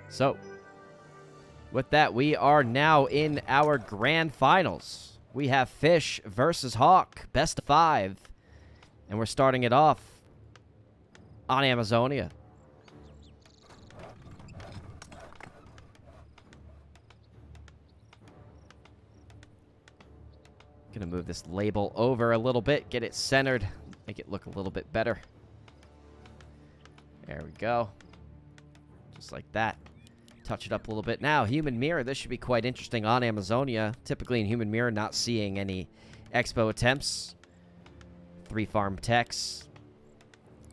So, with that, we are now in our grand finals. We have Fish versus HawK, best of 5. And we're starting it off on Amazonia. Gonna move this label over a little bit, get it centered, make it look a little bit better. There we go. Just like that. Touch it up a little bit. Now, Human Mirror. This should be quite interesting on Amazonia. Typically in Human Mirror, not seeing any Expo attempts. 3 farm techs.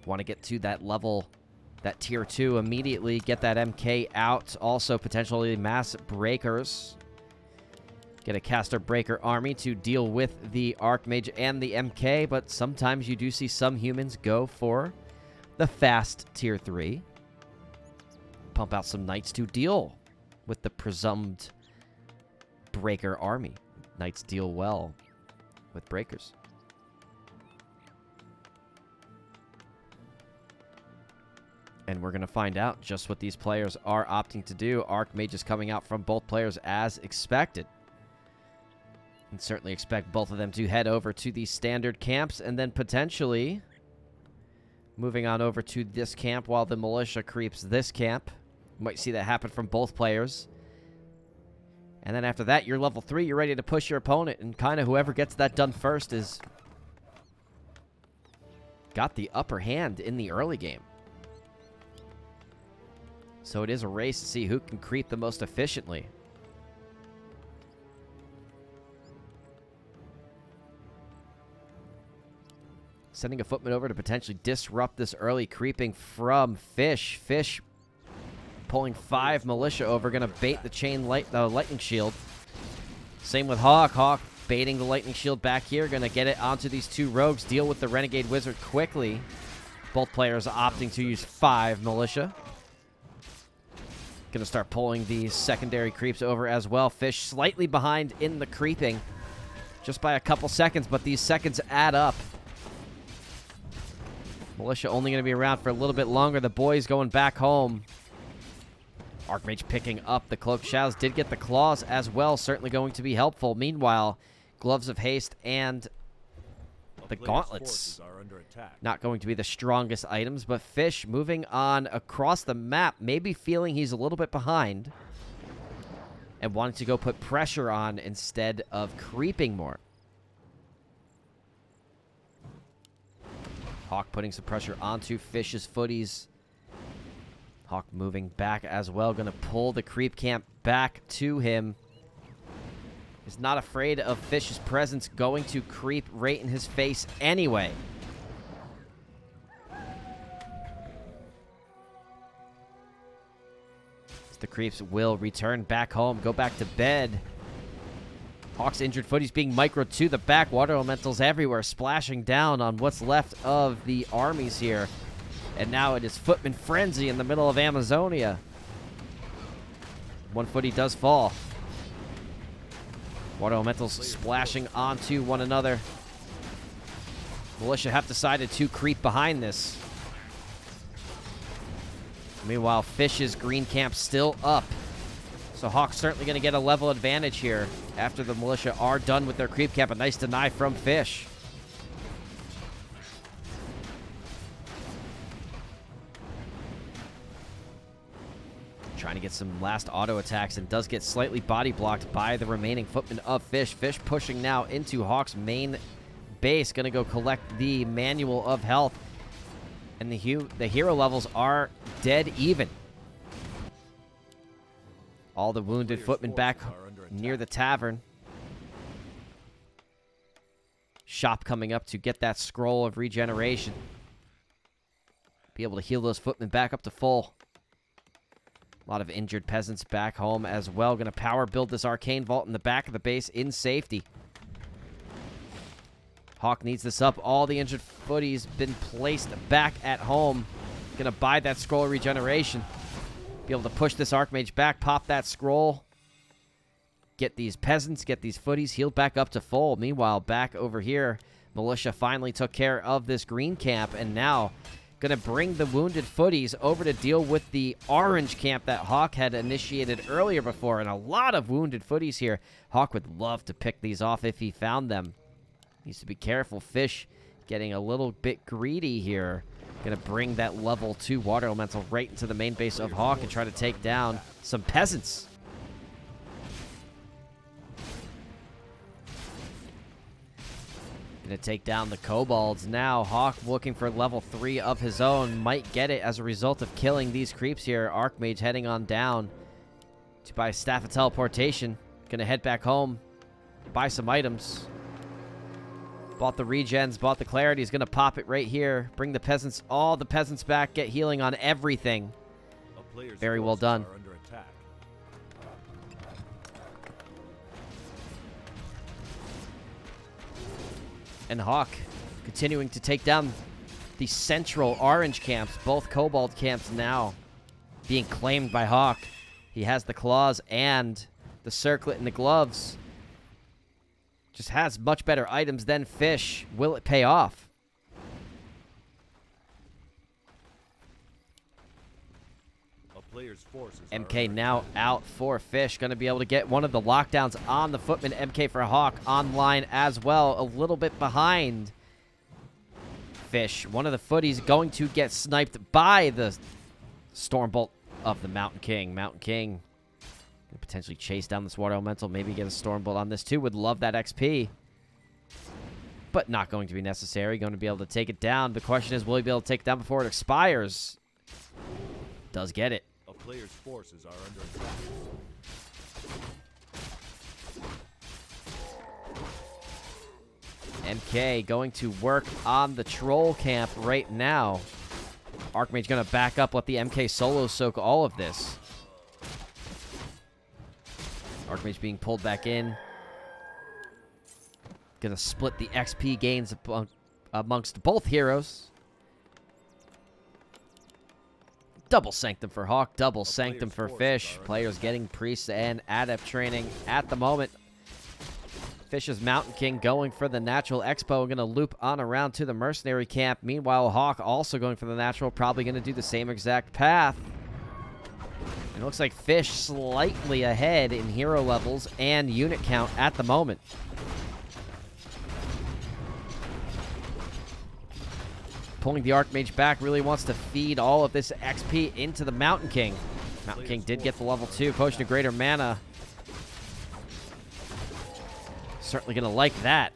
Want to get to that level, that tier 2 immediately. Get that MK out. Also, potentially mass breakers. Get a caster breaker army to deal with the Archmage and the MK. But sometimes you do see some humans go for the fast tier 3. Pump out some knights to deal with the presumed breaker army. Knights deal well with breakers. And we're going to find out just what these players are opting to do. Archmage is coming out from both players as expected. And certainly expect both of them to head over to the standard camps and then potentially moving on over to this camp while the militia creeps this camp. You might see that happen from both players. And then after that, you're level 3. You're ready to push your opponent. And kind of whoever gets that done first is got the upper hand in the early game. So it is a race to see who can creep the most efficiently. Sending a footman over to potentially disrupt this early creeping from Fish. Fish pulling 5 militia over, going to bait the lightning shield. Same with HawK. HawK baiting the lightning shield back here, going to get it onto these 2 rogues, deal with the renegade wizard quickly. Both players opting to use 5 militia. Going to start pulling these secondary creeps over as well. Fish slightly behind in the creeping, just by a couple seconds, but these seconds add up. Militia only going to be around for a little bit longer. The boys going back home. Archmage picking up the Cloak Shadows. Did get the Claws as well. Certainly going to be helpful. Meanwhile, Gloves of Haste and the Gauntlets not going to be the strongest items. But Fish moving on across the map. Maybe feeling he's a little bit behind. And wanting to go put pressure on instead of creeping more. HawK putting some pressure onto Fish's footies. HawK moving back as well. Going to pull the creep camp back to him. He's not afraid of Fish's presence. Going to creep right in his face anyway. The creeps will return back home. Go back to bed. HawK's injured footies being microed to the back. Water elementals everywhere, splashing down on what's left of the armies here. And now it is Footman Frenzy in the middle of Amazonia. 1 footy does fall. Water elementals splashing onto one another. Militia have decided to creep behind this. Meanwhile, Fish's green camp still up. So HawK's certainly going to get a level advantage here after the militia are done with their creep camp. A nice deny from Fish. Trying to get some last auto attacks and does get slightly body blocked by the remaining footmen of Fish. Fish pushing now into HawK's main base. Going to go collect the Manual of Health. And the hero levels are dead even. All the wounded footmen back near the tavern. Shop coming up to get that scroll of regeneration. Be able to heal those footmen back up to full. A lot of injured peasants back home as well. Going to power build this arcane vault in the back of the base in safety. HawK needs this up. All the injured footies been placed back at home. Going to buy that scroll of regeneration. Be able to push this Archmage back, pop that scroll. Get these peasants, get these footies healed back up to full. Meanwhile, back over here, Militia finally took care of this green camp and now going to bring the wounded footies over to deal with the orange camp that HawK had initiated earlier before. And a lot of wounded footies here. HawK would love to pick these off if he found them. Needs to be careful. Fish getting a little bit greedy here. Going to bring that level 2 water elemental right into the main base of HawK and try to take down some peasants. Going to take down the kobolds now. HawK looking for level 3 of his own. Might get it as a result of killing these creeps here. Archmage heading on down to buy Staff of Teleportation. Going to head back home, buy some items. Bought the regens, bought the clarity. He's going to pop it right here. Bring the peasants, all the peasants back. Get healing on everything. Very well done. And HawK continuing to take down the central orange camps. Both kobold camps now being claimed by HawK. He has the claws and the circlet and the gloves. Just has much better items than Fish. Will it pay off? MK now out for Fish. Going to be able to get one of the lockdowns on the footman. MK for HawK online as well. A little bit behind Fish. One of the footies going to get sniped by the Stormbolt of the Mountain King. Mountain King can potentially chase down this water elemental. Maybe get a Stormbolt on this too. Would love that XP. But not going to be necessary. Going to be able to take it down. The question is, will he be able to take it down before it expires? Does get it. A player's forces are under attack. MK going to work on the troll camp right now. Archmage going to back up, let the MK solo soak all of this. Archmage being pulled back in. Going to split the XP gains amongst both heroes. Double Sanctum for HawK, double Sanctum for Fish. Players getting priests and adept training at the moment. Fish's Mountain King going for the natural expo. Going to loop on around to the mercenary camp. Meanwhile, HawK also going for the natural. Probably going to do the same exact path. And it looks like Fish slightly ahead in hero levels and unit count at the moment. Pulling the Archmage back, really wants to feed all of this XP into the Mountain King. Mountain King did get the level 2 Potion of Greater Mana. Certainly going to like that.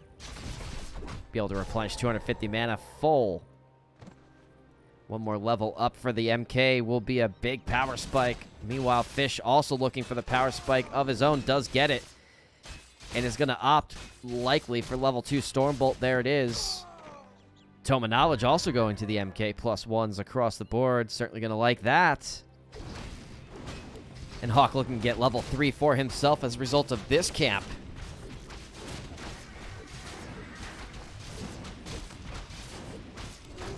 Be able to replenish 250 mana full. One more level up for the MK will be a big power spike. Meanwhile, Fish also looking for the power spike of his own. Does get it. And is going to opt likely for level 2 Stormbolt. There it is. Tome of Knowledge also going to the MK. +1s across the board. Certainly going to like that. And HawK looking to get level 3 for himself as a result of this camp.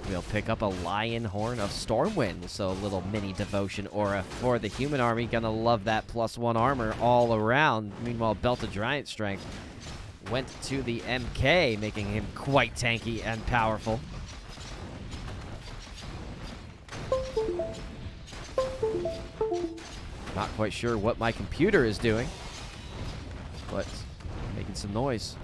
We'll pick up a Lion Horn of Stormwind. So a little mini devotion aura for the human army. Gonna love that +1 armor all around. Meanwhile, Belt of Giant Strength went to the MK, making him quite tanky and powerful. Not quite sure what my computer is doing, but making some noise.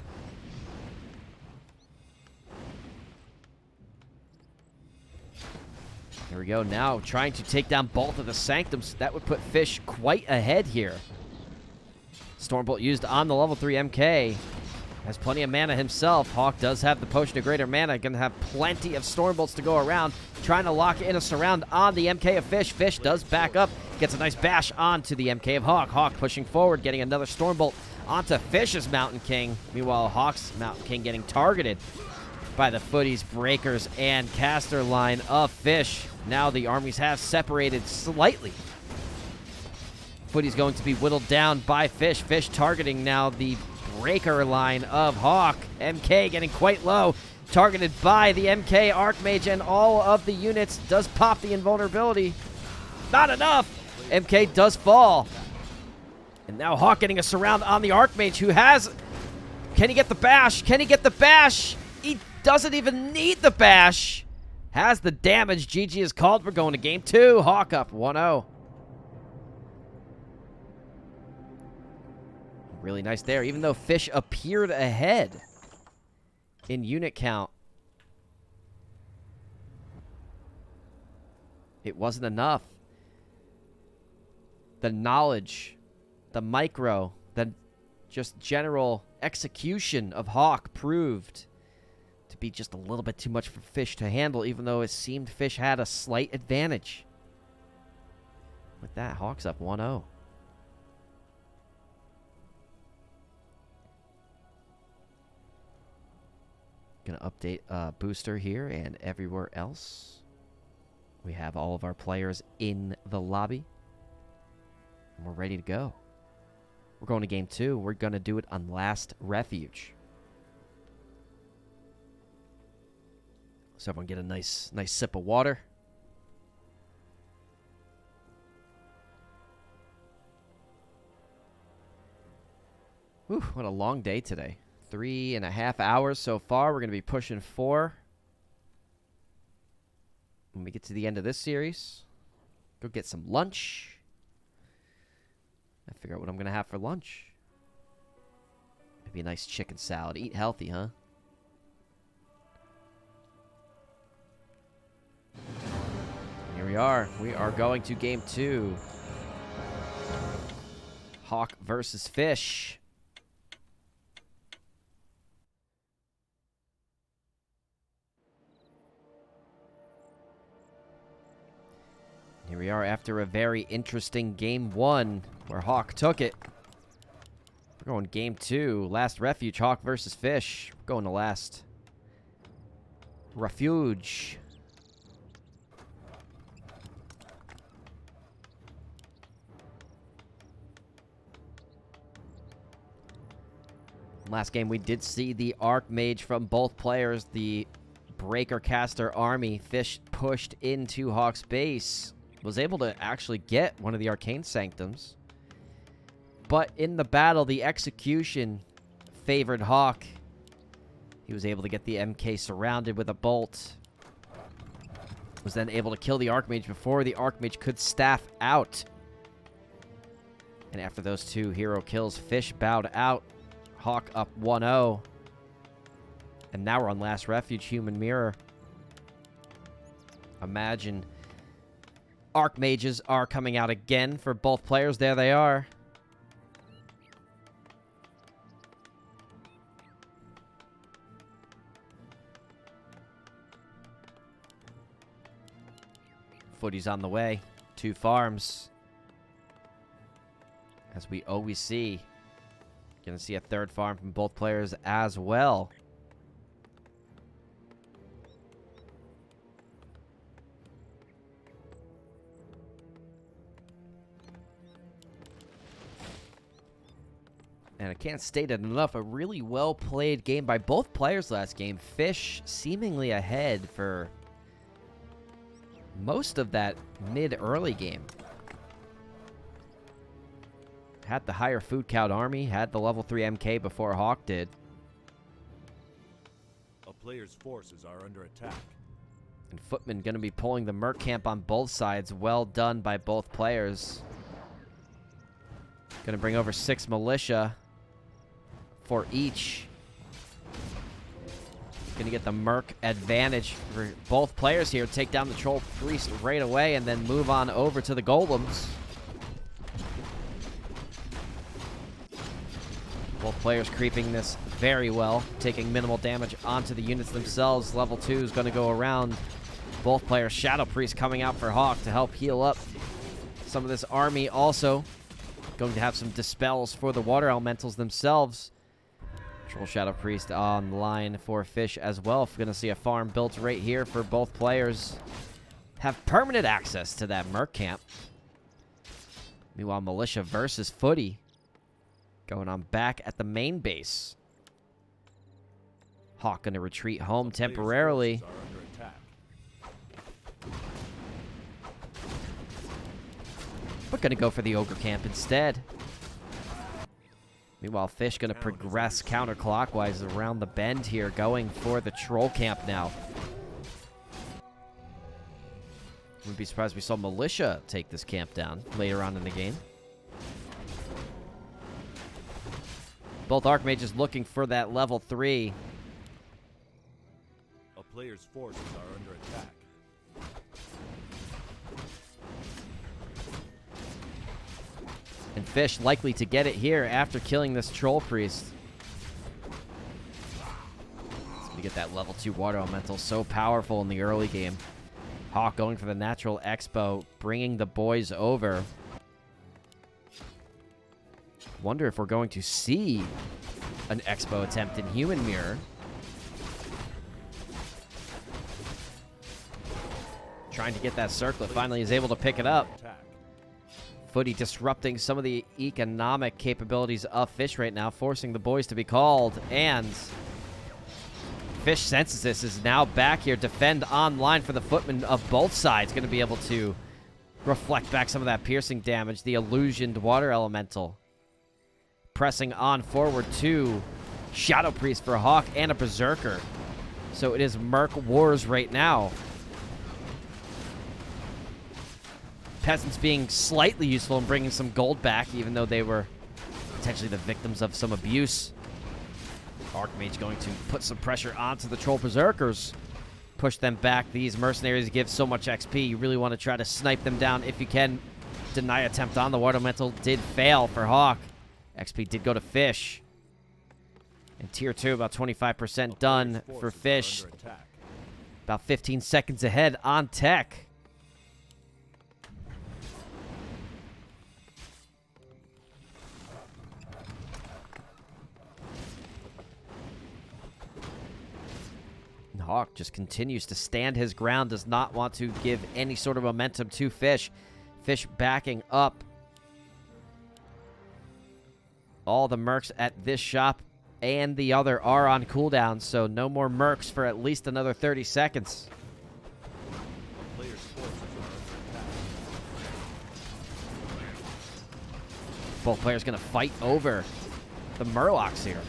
There we go. Now trying to take down both of the Sanctums. That would put Fish quite ahead here. Stormbolt used on the level 3 MK. Has plenty of mana himself. HawK does have the Potion of Greater Mana. Going to have plenty of Stormbolts to go around. Trying to lock in a surround on the MK of Fish. Fish does back up. Gets a nice bash onto the MK of HawK. HawK pushing forward, getting another Stormbolt onto Fish's Mountain King. Meanwhile, HawK's Mountain King getting targeted by the Footies, Breakers, and Caster line of Fish. Now the armies have separated slightly. Footies going to be whittled down by Fish. Fish targeting now the Breaker line of HawK. MK getting quite low. Targeted by the MK Archmage and all of the units. Does pop the invulnerability. Not enough. MK does fall. And now HawK getting a surround on the Archmage, who has... Can he get the bash? Can he get the bash? He doesn't even need the bash. has the damage. GG is called. We're going to game 2. HawK up 1-0. Really nice there, even though Fish appeared ahead in unit count. It wasn't enough. The knowledge, the micro, the just general execution of HawK proved to be just a little bit too much for Fish to handle, even though it seemed Fish had a slight advantage. With that, HawK's up 1-0. Gonna update Booster here and everywhere else. We have all of our players in the lobby. And we're ready to go. We're going to game 2. We're gonna do it on Last Refuge. So everyone get a nice sip of water. Whew, what a long day today. 3.5 hours so far. We're going to be pushing 4 when we get to the end of this series. Go get some lunch. I figure out what I'm going to have for lunch. Maybe a nice chicken salad. Eat healthy, huh? Here we are. We are going to game 2. HawK versus Fish. Here we are after a very interesting game 1 where HawK took it. We're going game 2. Last Refuge, HawK versus Fish. We're going to Last Refuge. Last game we did see the Archmage from both players. The Breaker Caster army. Fish pushed into HawK's base. Was able to actually get one of the Arcane Sanctums. But in the battle, the execution favored HawK. He was able to get the MK surrounded with a bolt. Was then able to kill the Archmage before the Archmage could staff out. And after those 2 hero kills, Fish bowed out. HawK up 1-0. And now we're on Last Refuge, Human Mirror. Imagine Archmages are coming out again for both players. There they are. Footy's on the way. 2 farms. As we always see. Gonna see a 3rd farm from both players as well. And I can't state it enough, a really well-played game by both players last game. Fish seemingly ahead for most of that mid-early game. Had the higher food count army, had the level 3 MK before HawK did. A player's forces are under attack. And Footman going to be pulling the Merc camp on both sides. Well done by both players. Going to bring over 6 militia for each. Going to get the Merc advantage for both players here. Take down the Troll Priest right away and then move on over to the Golems. Both players creeping this very well, taking minimal damage onto the units themselves. Level 2 is going to go around both players. Shadow Priest coming out for HawK to help heal up some of this army. Also going to have some dispels for the Water Elementals themselves. Troll Shadow Priest on the line for Fish as well. We're going to see a farm built right here for both players. Have permanent access to that Merc camp. Meanwhile, Militia versus Footy going on back at the main base. HawK going to retreat home temporarily. But going to go for the Ogre camp instead. Meanwhile, Fish going to progress counterclockwise around the bend here, going for the Troll camp now. Wouldn't be surprised if we saw Militia take this camp down later on in the game. Both Archmages looking for that level 3. A player's forces are under attack. And Fish likely to get it here after killing this Troll Priest. He's going to get that level 2 Water Elemental. So powerful in the early game. HawK going for the natural Expo, bringing the boys over. Wonder if we're going to see an Expo attempt in Human Mirror. Trying to get that circlet. Finally is able to pick it up. Footy disrupting some of the economic capabilities of Fish right now, forcing the boys to be called. And Fish senses this, is now back here. Defend online for the footmen of both sides. Going to be able to reflect back some of that piercing damage. The illusioned water elemental. Pressing on forward to Shadow Priest for HawK and a Berserker. So it is Merc Wars right now. Peasants being slightly useful in bringing some gold back, even though they were potentially the victims of some abuse. Archmage going to put some pressure onto the Troll Berserkers. Push them back. These mercenaries give so much XP. You really want to try to snipe them down if you can. Deny attempt on the Water Elemental did fail for HawK. XP did go to Fish. And Tier 2, about 25% done for Fish. About 15 seconds ahead on Tech. HawK just continues to stand his ground, does not want to give any sort of momentum to Fish. Fish backing up. All the mercs at this shop and the other are on cooldown, so no more mercs for at least another 30 seconds. Both players going to fight over the Murlocs here.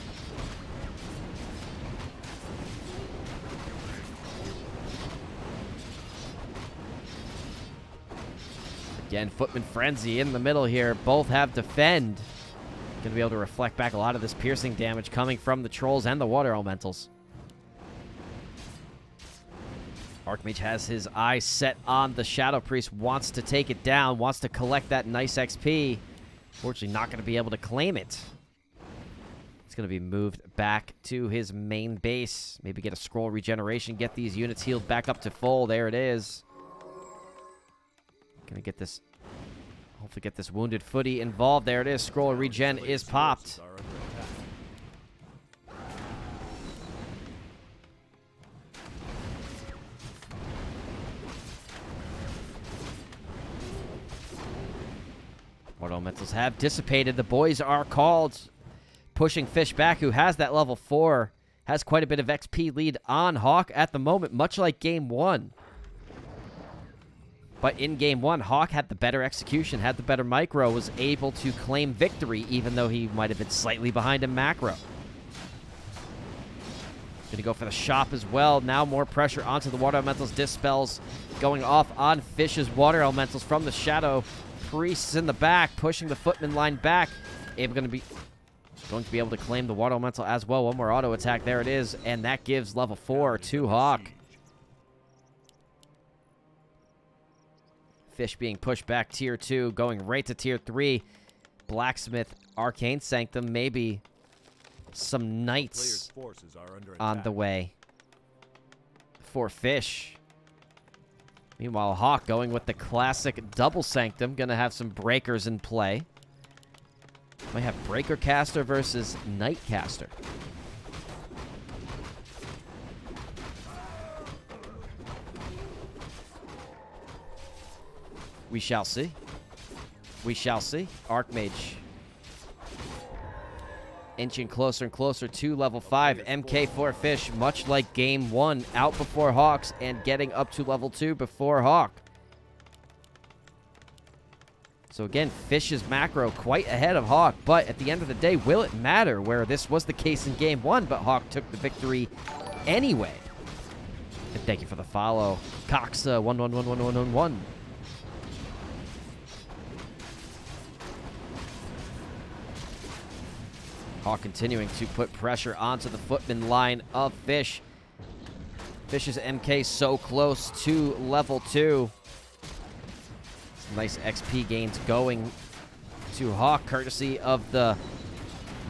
Again, Footman Frenzy in the middle here. Both have Defend. Going to be able to reflect back a lot of this piercing damage coming from the Trolls and the Water Elementals. Archmage has his eyes set on the Shadow Priest. Wants to take it down. Wants to collect that nice XP. Fortunately, not going to be able to claim it. It's going to be moved back to his main base. Maybe get a scroll regeneration. Get these units healed back up to full. There it is. Gonna get this, hopefully get this wounded Footy involved. There it is. Scroll regen is popped. Water Elementals have dissipated. The boys are called. Pushing Fish back, who has that level 4. Has quite a bit of XP lead on HawK at the moment, much like Game 1. But in Game 1, HawK had the better execution, had the better micro, was able to claim victory, even though he might have been slightly behind in macro. Going to go for the shop as well. Now more pressure onto the Water Elementals. Dispels going off on Fish's Water Elementals from the Shadow Priests in the back, pushing the Footman line back. Going to be able to claim the Water Elemental as well. One more auto attack. There it is, and that gives level 4 to HawK. Fish being pushed back Tier 2, going right to Tier 3. Blacksmith, Arcane Sanctum, maybe some Knights on the way for Fish. Meanwhile, HawK going with the classic double Sanctum. Going to have some Breakers in play. Might have Breaker Caster versus Knight Caster. We shall see. We shall see. Archmage inching closer and closer to level 5. MK4 Fish, much like Game 1, out before HawKs and getting up to level 2 before HawK. So again, Fish's macro quite ahead of HawK, but at the end of the day, will it matter? Where this was the case in Game 1, but HawK took the victory anyway. And thank you for the follow. Coxa 11111111. HawK continuing to put pressure onto the footman line of Fish. Fish's MK so close to level 2. Some nice XP gains going to HawK, courtesy of the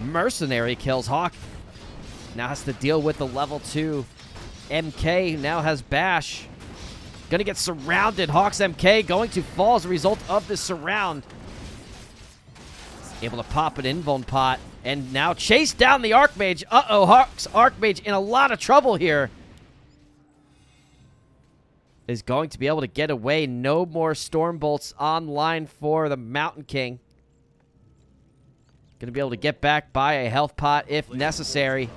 mercenary kills. HawK now has to deal with the level 2 MK. Now has Bash. Gonna get surrounded. HawK's MK going to fall as a result of this surround. Able to pop an invuln pot and now chase down the Archmage. Uh-oh, HawK's Archmage in a lot of trouble here. Is going to be able to get away. No more Storm Bolts online for the Mountain King. Going to be able to get back by a health pot if necessary.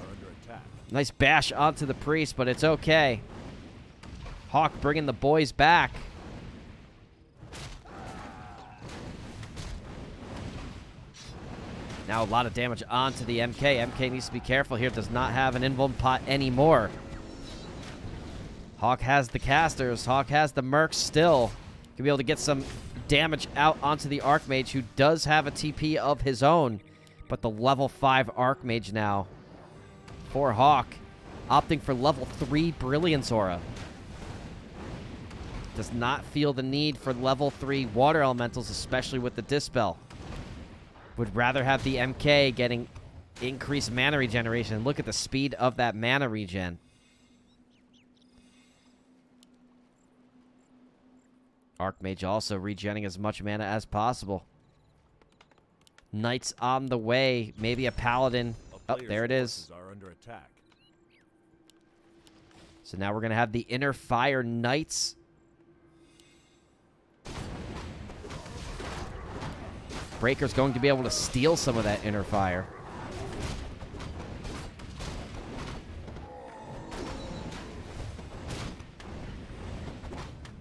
Nice bash onto the Priest, but it's okay. HawK bringing the boys back. Now a lot of damage onto the MK. MK needs to be careful here. Does not have an invuln pot anymore. HawK has the casters. HawK has the mercs still. Can be able to get some damage out onto the Archmage, who does have a TP of his own. But the level 5 Archmage now for HawK, opting for level 3 Brilliance Aura. Does not feel the need for level 3 Water Elementals, especially with the Dispel. Would rather have the MK getting increased mana regeneration. Look at the speed of that mana regen. Archmage also regenning as much mana as possible. Knights on the way. Maybe a Paladin. Oh, there it is. Are under attack. So now we're going to have the Inner Fire Knights. Breaker's going to be able to steal some of that Inner Fire.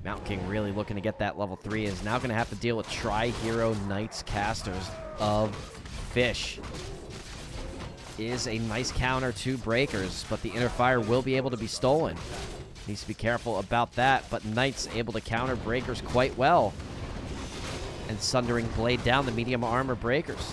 Mountain King really looking to get that level 3. Is now going to have to deal with Tri-Hero Knights casters of Fish. Is a nice counter to Breakers, but the Inner Fire will be able to be stolen. Needs to be careful about that, but Knights able to counter Breakers quite well. And Sundering Blade down the medium armor Breakers.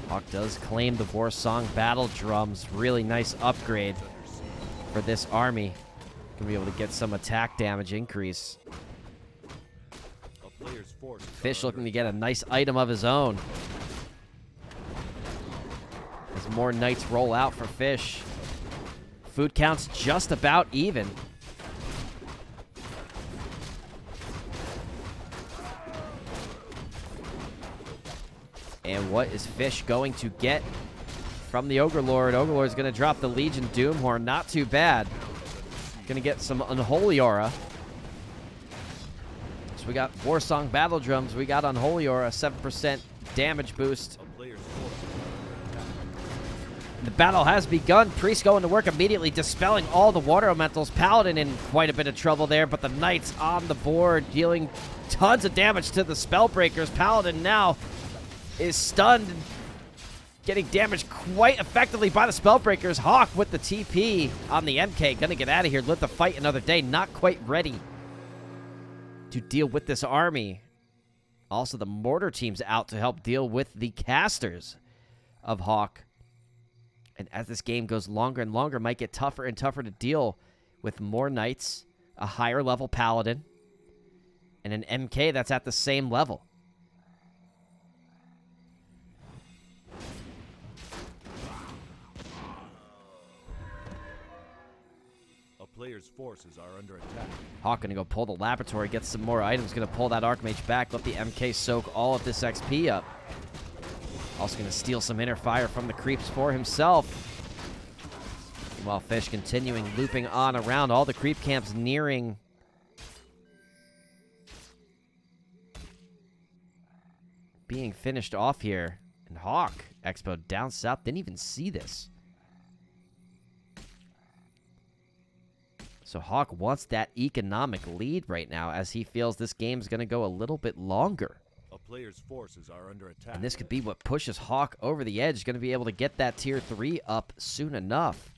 HawK does claim the Warsong Battle Drums. Really nice upgrade for this army. Gonna be able to get some attack damage increase. Fish looking to get a nice item of his own. As more Knights roll out for Fish. Food count's just about even. And what is Fish going to get from the Ogre Lord? Ogre Lord is going to drop the Legion Doomhorn. Not too bad. Going to get some Unholy Aura. So we got Warsong Battle Drums. We got Unholy Aura, 7% damage boost. The battle has begun. Priest going to work immediately, dispelling all the Water Elementals. Paladin in quite a bit of trouble there, but the Knights on the board dealing tons of damage to the Spellbreakers. Paladin now is stunned, getting damaged quite effectively by the Spellbreakers. HawK with the TP on the MK. Gonna get out of here, live to fight another day. Not quite ready to deal with this army. Also, the Mortar team's out to help deal with the casters of HawK. And as this game goes longer and longer, might get tougher and tougher to deal with more Knights, a higher level Paladin, and an MK that's at the same level. A player's forces are under attack. HawK gonna go pull the laboratory, get some more items, gonna pull that Archmage back, let the MK soak all of this XP up. Also going to steal some Inner Fire from the creeps for himself. While Fish continuing looping on around all the creep camps nearing. Being finished off here. And HawK Expo down south didn't even see this. So HawK wants that economic lead right now as he feels this game's going to go a little bit longer. Player's forces are under attack. And this could be what pushes HawK over the edge. Going to be able to get that tier 3 up soon enough.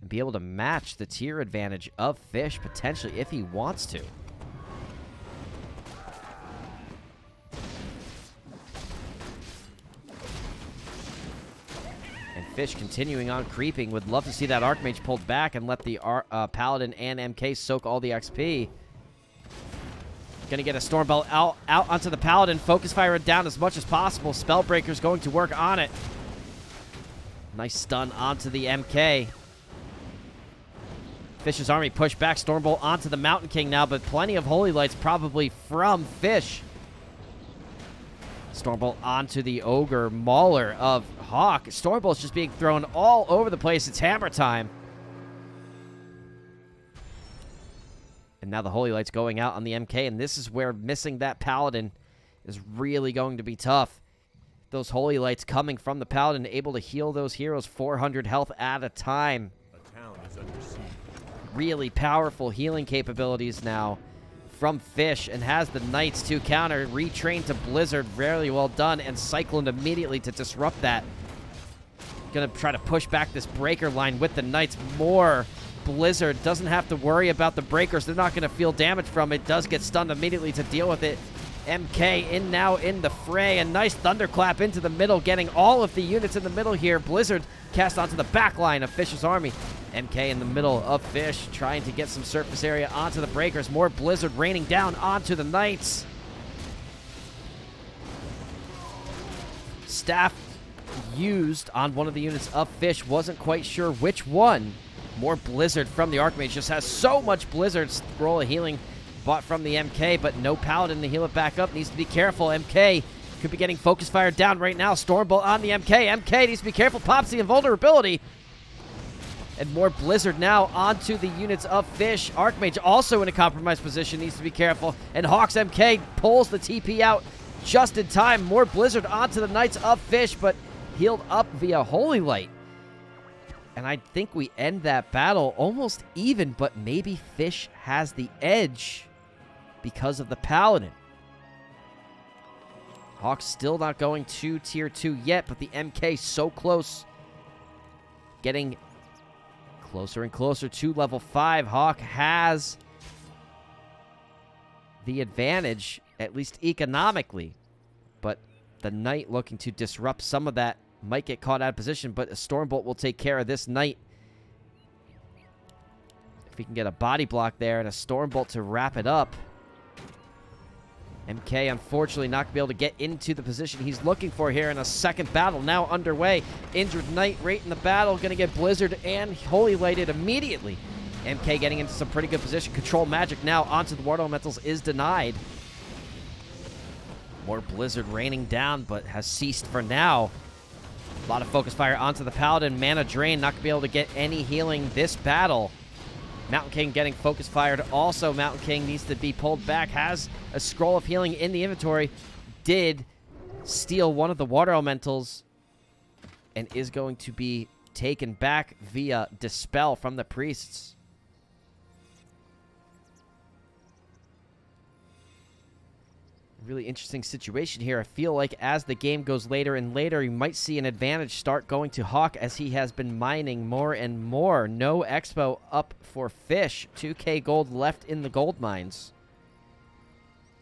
and be able to match the tier advantage of Fish, potentially, if he wants to. And Fish continuing on creeping. Would love to see that Archmage pulled back and let the Paladin and MK soak all the XP. Gonna get a Stormbolt out onto the Paladin. Focus fire it down as much as possible. Spellbreaker's going to work on it. Nice stun onto the MK. Fish's army pushed back. Stormbolt onto the Mountain King now, but plenty of Holy Lights probably from Fish. Stormbolt onto the Ogre Mauler of HawK. Stormbolt's just being thrown all over the place. It's hammer time. And now the Holy Light's going out on the MK, and this is where missing that Paladin is really going to be tough. Those Holy Lights coming from the Paladin, able to heal those heroes 400 health at a time. A town is under siege. Really powerful healing capabilities now from Fish, and has the Knights to counter. Retrained to Blizzard, very well done, and Cyclone immediately to disrupt that. Gonna try to push back this breaker line with the Knights. More Blizzard, doesn't have to worry about the breakers. They're not going to feel damage from it. Does get stunned immediately to deal with it. MK in now in the fray. A nice thunderclap into the middle, getting all of the units in the middle here. Blizzard cast onto the back line of Fish's army. MK in the middle of Fish, trying to get some surface area onto the breakers. More Blizzard raining down onto the Knights. Staff used on one of the units of Fish. Wasn't quite sure which one. More Blizzard from the Archmage. Just has so much Blizzard. Scroll of healing bought from the MK, but no Paladin to heal it back up. Needs to be careful. MK could be getting focus fire down right now. Stormbolt on the MK. MK needs to be careful. Pops the invulnerability. And more Blizzard now onto the units of Fish. Archmage also in a compromised position. Needs to be careful. And HawK's MK pulls the TP out just in time. More Blizzard onto the Knights of Fish, but healed up via Holy Light. And I think we end that battle almost even, but maybe Fish has the edge because of the Paladin. HawK's still not going to tier 2 yet, but the MK so close. Getting closer and closer to level 5. HawK has the advantage, at least economically. But the Knight looking to disrupt some of that. Might get caught out of position, but a Stormbolt will take care of this Knight. If we can get a body block there and a Stormbolt to wrap it up. MK, unfortunately, not going to be able to get into the position he's looking for here in a second battle now underway. Injured Knight right in the battle. Going to get Blizzard and Holy Lighted immediately. MK getting into some pretty good position. Control magic now onto the Ward Elementals is denied. More Blizzard raining down, but has ceased for now. A lot of focus fire onto the Paladin. Mana drain, not going to be able to get any healing this battle. Mountain King getting focus fired. Also, Mountain King needs to be pulled back. Has a scroll of healing in the inventory. Did steal one of the water elementals. And is going to be taken back via Dispel from the priests. Really interesting situation here. I feel like as the game goes later and later, you might see an advantage start going to HawK as he has been mining more and more. No expo up for Fish. 2k gold left in the gold mines.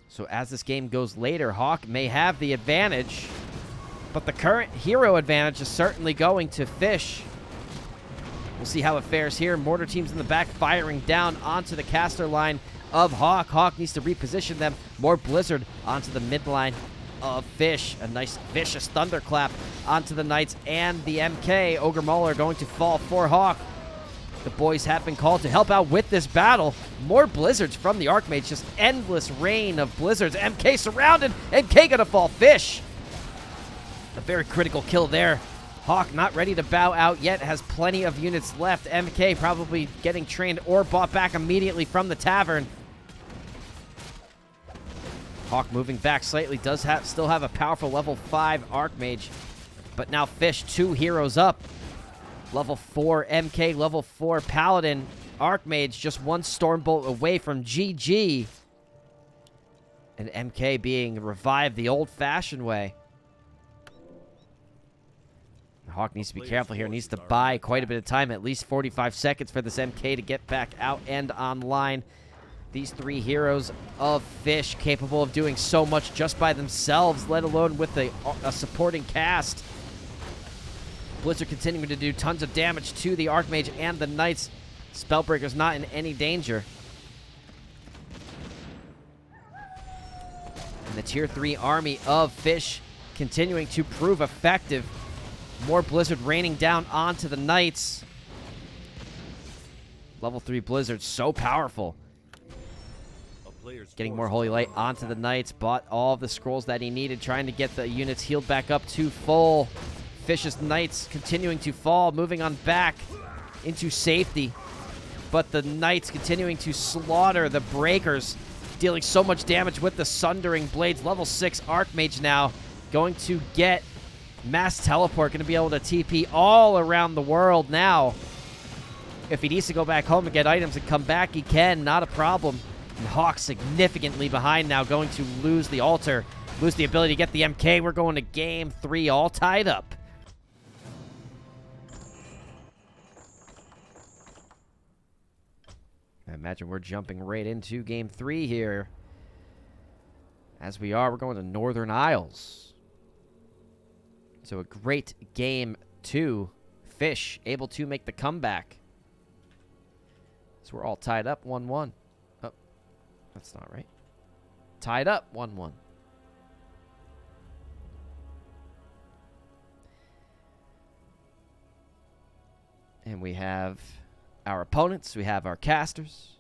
So as this game goes later, HawK may have the advantage, but the current hero advantage is certainly going to Fish. We'll see how it fares here. Mortar teams in the back firing down onto the caster line of HawK. HawK needs to reposition them. More Blizzard onto the midline of Fish. A nice vicious thunderclap onto the Knights and the MK. Ogre Mauler going to fall for HawK. The boys have been called to help out with this battle. More Blizzards from the Archmage. Just endless rain of Blizzards. MK surrounded. MK gonna fall. Fish. A very critical kill there. HawK not ready to bow out yet. Has plenty of units left. MK probably getting trained or bought back immediately from the tavern. HawK moving back slightly. Does still have a powerful level 5 Archmage. But now Fish 2 heroes up. Level 4 MK, level 4 Paladin. Archmage just one Stormbolt away from GG. And MK being revived the old-fashioned way. HawK needs to be careful here. Needs to buy quite a bit of time, at least 45 seconds for this MK to get back out and online. These three heroes of Fish capable of doing so much just by themselves, let alone with a supporting cast. Blizzard continuing to do tons of damage to the Archmage and the Knights. Spellbreaker's not in any danger. And the Tier 3 army of Fish continuing to prove effective. More Blizzard raining down onto the Knights. Level 3 Blizzard, so powerful. Getting more Holy Light onto the Knights. Bought all the scrolls that he needed, trying to get the units healed back up to full. Fish's Knights continuing to fall, moving on back into safety. But the Knights continuing to slaughter the Breakers, dealing so much damage with the Sundering Blades. Level 6 Archmage now going to get Mass Teleport, going to be able to TP all around the world now. If he needs to go back home and get items and come back, he can, not a problem. And HawK significantly behind now, going to lose the altar, lose the ability to get the MK. We're going to game 3 all tied up. I imagine we're jumping right into game 3 here. As we are, we're going to Northern Isles. So a great game 2. Fish able to make the comeback. So we're all tied up 1-1. Oh, that's not right. Tied up 1-1. And we have our opponents. We have our casters.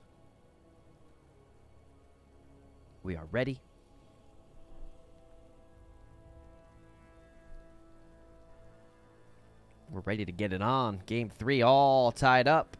We are ready. We're ready to get it on. Game 3 all tied up.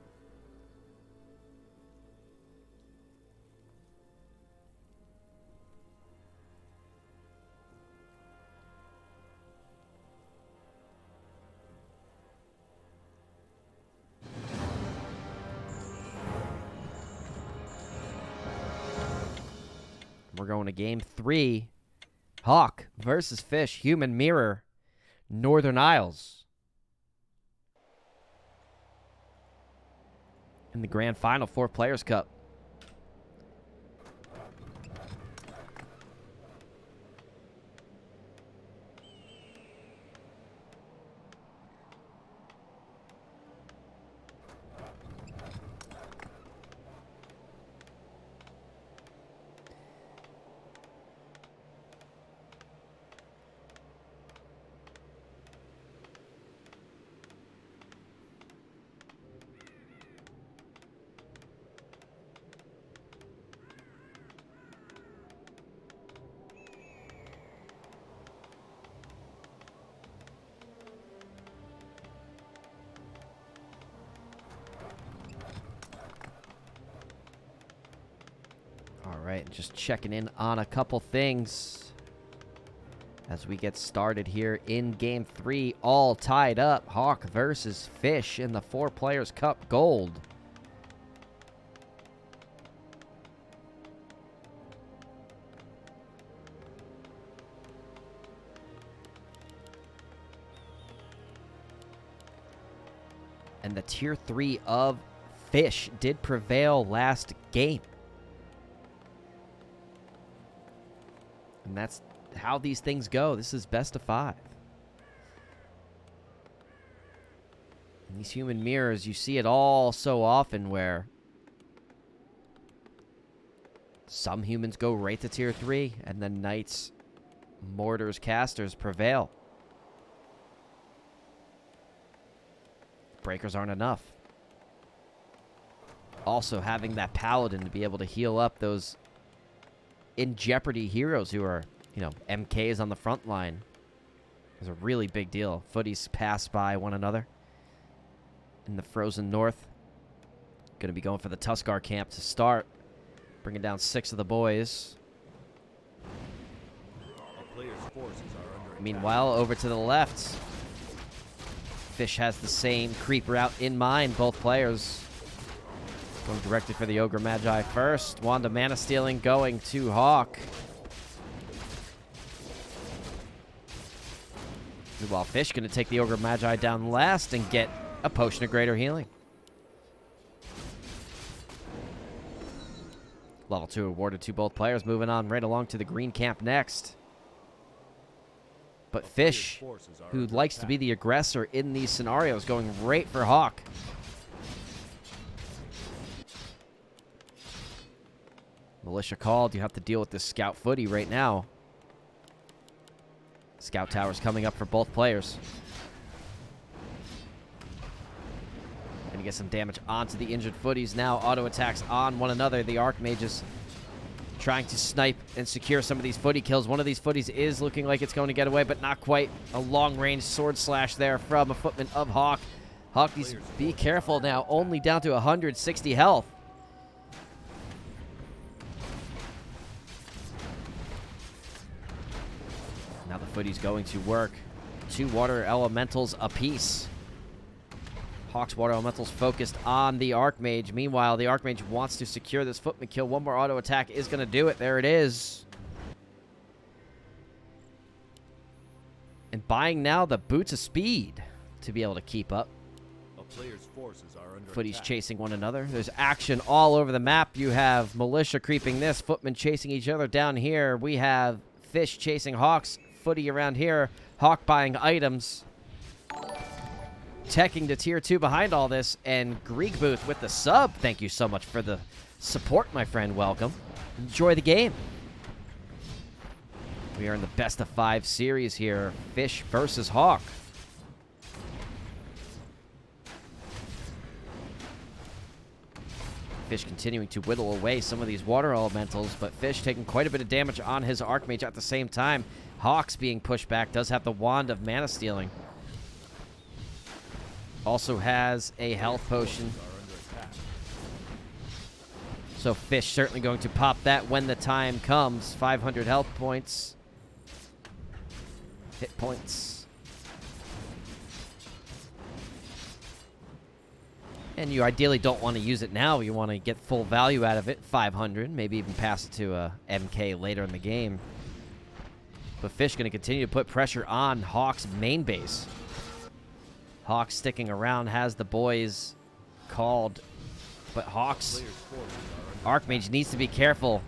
We're going to game 3. HawK versus Fish. Human Mirror. Northern Isles. In the grand final, 4Players Cup. All right, just checking in on a couple things as we get started here in game 3, all tied up. HawK versus Fish in the 4Players Cup Gold. And the Tier 3 of Fish did prevail last game. And that's how these things go. This is best of 5. And these human mirrors, you see it all so often where some humans go right to Tier 3, and then Knights, Mortars, Casters prevail. Breakers aren't enough. Also, having that Paladin to be able to heal up those in jeopardy heroes who are, you know, MKs on the front line is a really big deal. Footies pass by one another in the frozen north. Going to be going for the Tuskar camp to start, bringing down 6 of the boys. Meanwhile, over to the left, Fish has the same creep route in mind. Both players going directly for the Ogre Magi first. Wanda mana stealing going to HawK. Meanwhile, Fish going to take the Ogre Magi down last and get a Potion of Greater Healing. Level 2 awarded to both players. Moving on right along to the green camp next. But Fish, who likes to be the aggressor in these scenarios, going right for HawK. Militia called. You have to deal with this Scout Footy right now. Scout Tower's coming up for both players. Gonna get some damage onto the injured Footies now. Auto attacks on one another. The Archmages trying to snipe and secure some of these Footy kills. One of these Footies is looking like it's going to get away, but not quite. A long-range sword slash there from a footman of HawK. HawK needs to be careful now. Only down to 160 health. Now the Footy's going to work. 2 water elementals apiece. HawK's water elementals focused on the Archmage. Meanwhile, the Archmage wants to secure this footman kill. One more auto attack is going to do it. There it is. And buying now the boots of speed to be able to keep up. A player's forces are under Footies attack. chasing one another. There's action all over the map. You have Militia creeping this, footmen chasing each other down here. We have Fish chasing HawK's Footy around here. HawK buying items. Teching to tier 2 behind all this, and Greek Booth with the sub. Thank you so much for the support, my friend. Welcome. Enjoy the game. We are in the best of 5 series here. Fish versus HawK. Fish continuing to whittle away some of these water elementals, but Fish taking quite a bit of damage on his Archmage at the same time. HawK's being pushed back, does have the Wand of Mana Stealing. Also has a health potion. So Fish certainly going to pop that when the time comes. 500 health points. Hit points. And you ideally don't want to use it now. You want to get full value out of it. 500. Maybe even pass it to a MK later in the game. But Fish going to continue to put pressure on HawK's main base. HawK sticking around, has the boys called, but HawK's Archmage needs to be careful.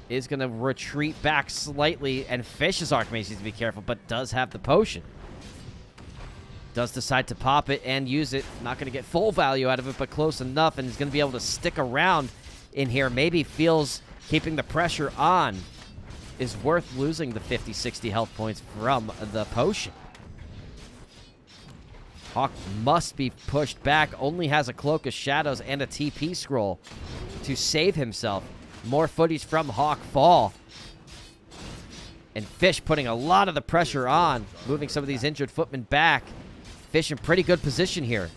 Is going to retreat back slightly, and Fish's Archmage needs to be careful, but does have the potion. Does decide to pop it and use it. Not going to get full value out of it, but close enough, and is going to be able to stick around in here. Maybe feels keeping the pressure on is worth losing the 50, 60 health points from the potion. HawK must be pushed back. Only has a Cloak of Shadows and a TP scroll to save himself. More Footies from HawK fall. And Fish putting a lot of the pressure on, moving some of these injured footmen back. Fish in pretty good position here.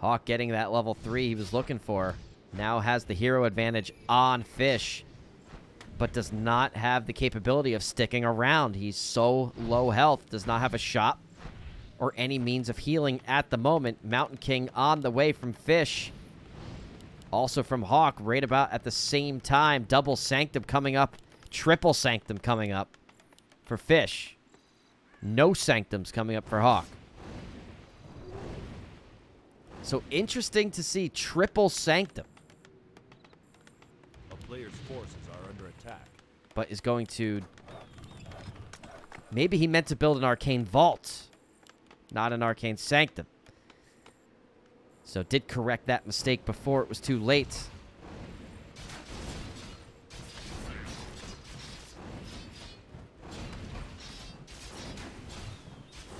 HawK getting that level 3 he was looking for. Now has the hero advantage on Fish, but does not have the capability of sticking around. He's so low health, does not have a shot or any means of healing at the moment. Mountain King on the way from Fish. Also from HawK, right about at the same time. Double Sanctum coming up. Triple Sanctum coming up for Fish. No Sanctums coming up for HawK. So interesting to see Triple Sanctum. A player's forces are under attack. But is going to... Maybe he meant to build an Arcane Vault, not an Arcane Sanctum. So did correct that mistake before it was too late.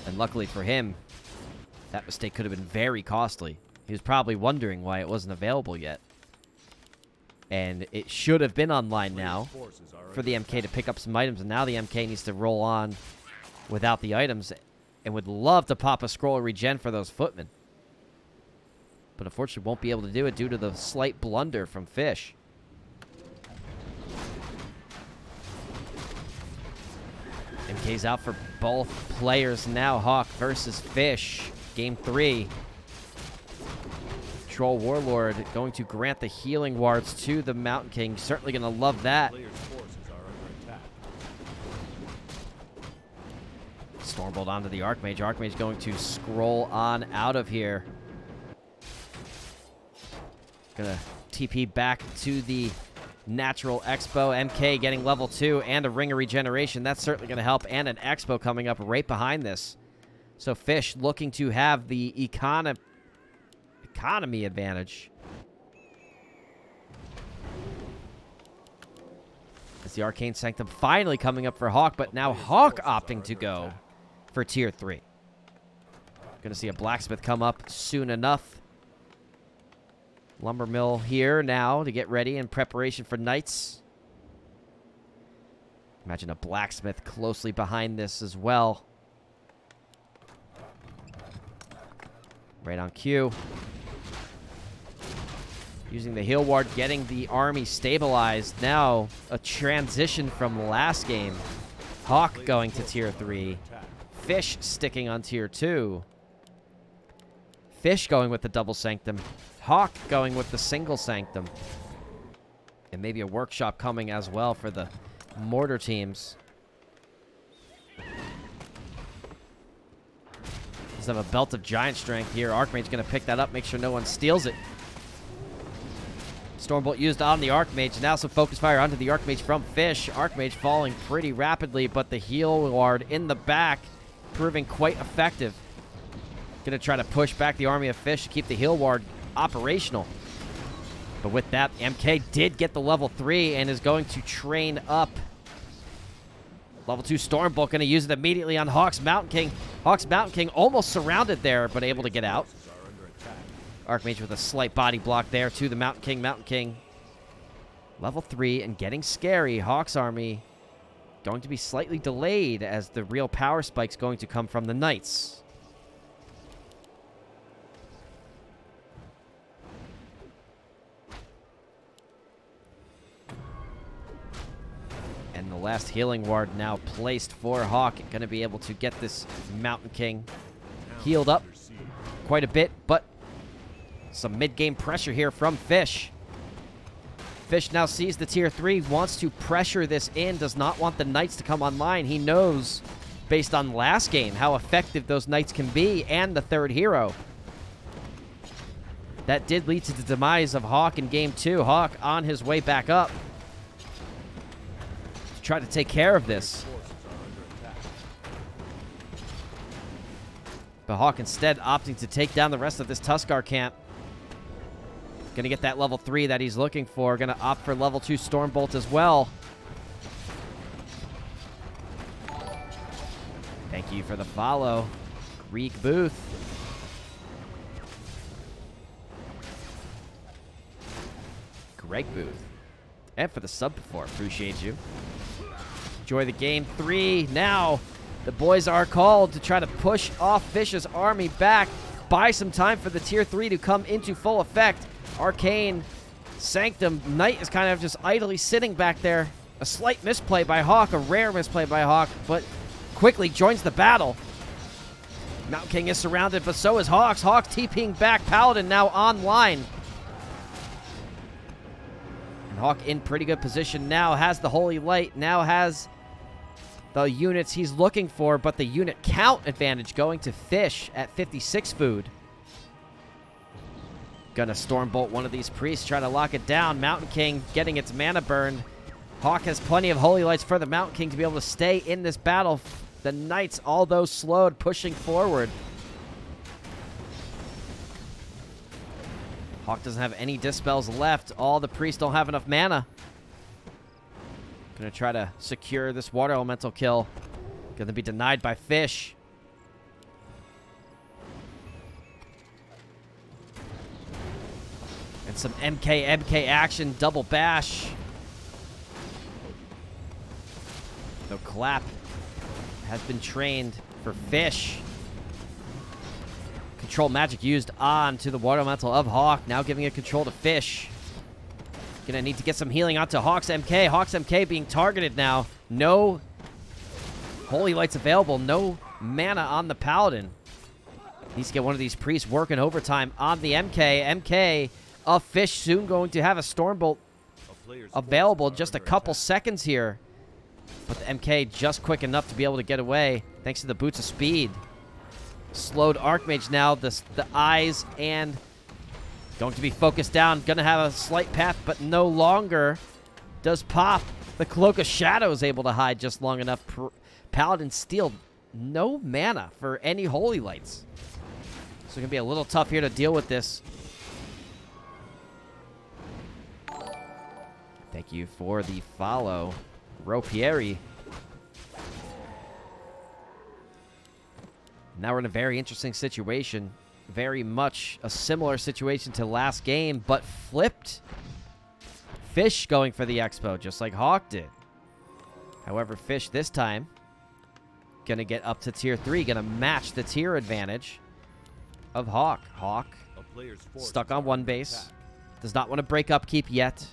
And luckily for him, that mistake could have been very costly. He was probably wondering why it wasn't available yet. And it should have been online now for the MK to pick up some items. And now the MK needs to roll on without the items and would love to pop a scroll of regen for those footmen. But unfortunately won't be able to do it due to the slight blunder from Fish. MK's out for both players now. HawK versus Fish. Game 3. Troll Warlord going to grant the healing wards to the Mountain King. Certainly going to love that. Player's forces are under attack. Stormbolt onto the Archmage. Archmage going to scroll on out of here. Gonna TP back to the Natural Expo. MK getting level 2 and a Ring of Regeneration. That's certainly going to help. And an Expo coming up right behind this. So Fish looking to have the economy advantage. As the Arcane Sanctum finally coming up for HawK, but now HawK opting to go for Tier 3. Going to see a Blacksmith come up soon enough. Lumber Mill here now to get ready in preparation for Knights. Imagine a Blacksmith closely behind this as well. Right on cue. Using the heal ward, getting the army stabilized. Now, a transition from last game. HawK going to Tier 3. Fish sticking on Tier 2. Fish going with the double Sanctum. HawK going with the single Sanctum. And maybe a workshop coming as well for the mortar teams. Let's have a Belt of Giant Strength here. Archmage's going to pick that up, make sure no one steals it. Stormbolt used on the Archmage. Now some Focus Fire onto the Archmage from Fish. Archmage falling pretty rapidly, but the heal ward in the back proving quite effective. Going to try to push back the army of Fish to keep the heal ward operational. But with that, MK did get the level 3 and is going to train up. Level 2 Stormbolt going to use it immediately on HawK's Mountain King. HawK's Mountain King almost surrounded there, but able to get out. Archmage with a slight body block there to the Mountain King. Mountain King, level 3 and getting scary. HawK's army going to be slightly delayed as the real power spike's going to come from the Knights. And the last healing ward now placed for HawK. Going to be able to get this Mountain King healed up quite a bit, but some mid-game pressure here from Fish. Fish now sees the Tier 3, wants to pressure this in, does not want the Knights to come online. He knows, based on last game, how effective those Knights can be, and the third hero. That did lead to the demise of HawK in Game 2. HawK on his way back up to try to take care of this. But HawK instead opting to take down the rest of this Tuskar camp. Gonna get that level 3 that he's looking for. Gonna opt for level 2 Stormbolt as well. Thank you for the follow, Greek Booth. Greg Booth. And for the sub before. Appreciate you. Enjoy the Game 3. Now, the boys are called to try to push off Fish's army back. Buy some time for the Tier 3 to come into full effect. Arcane Sanctum Knight is kind of just idly sitting back there. A slight misplay by HawK, a rare misplay by HawK, but quickly joins the battle. Mountain King is surrounded, but so is HawK. HawK TPing back. Paladin now online. And HawK in pretty good position now. Has the Holy Light. Now has the units he's looking for, but the unit count advantage going to Fish at 56 food. Gonna Stormbolt one of these priests, try to lock it down. Mountain King getting its mana burned. HawK has plenty of Holy Lights for the Mountain King to be able to stay in this battle. The Knights, although slowed, pushing forward. HawK doesn't have any Dispels left. All the priests don't have enough mana. Gonna try to secure this Water Elemental kill. Gonna be denied by Fish. And some MK action, double bash. The clap has been trained for Fish. Control magic used on to the Water Elemental of HawK, now giving it control to Fish. Gonna need to get some healing onto HawK's MK. HawK's MK being targeted now. No Holy Lights available, no mana on the Paladin. Needs to get one of these priests working overtime on the MK. MK of Fish soon going to have a Stormbolt available just a couple seconds here. But the MK just quick enough to be able to get away, thanks to the boots of speed. Slowed Archmage now, the eyes, and going to be focused down. Going to have a slight path, but no longer does Pop. The Cloak of Shadow is able to hide just long enough. Paladin Steel, no mana for any Holy Lights. So it's going to be a little tough here to deal with this. Thank you for the follow, Ropieri. Now we're in a very interesting situation. Very much a similar situation to last game, but flipped. Fish going for the Expo, just like HawK did. However, Fish this time going to get up to tier 3, going to match the tier advantage of HawK. HawK stuck on one base. Does not want to break upkeep yet.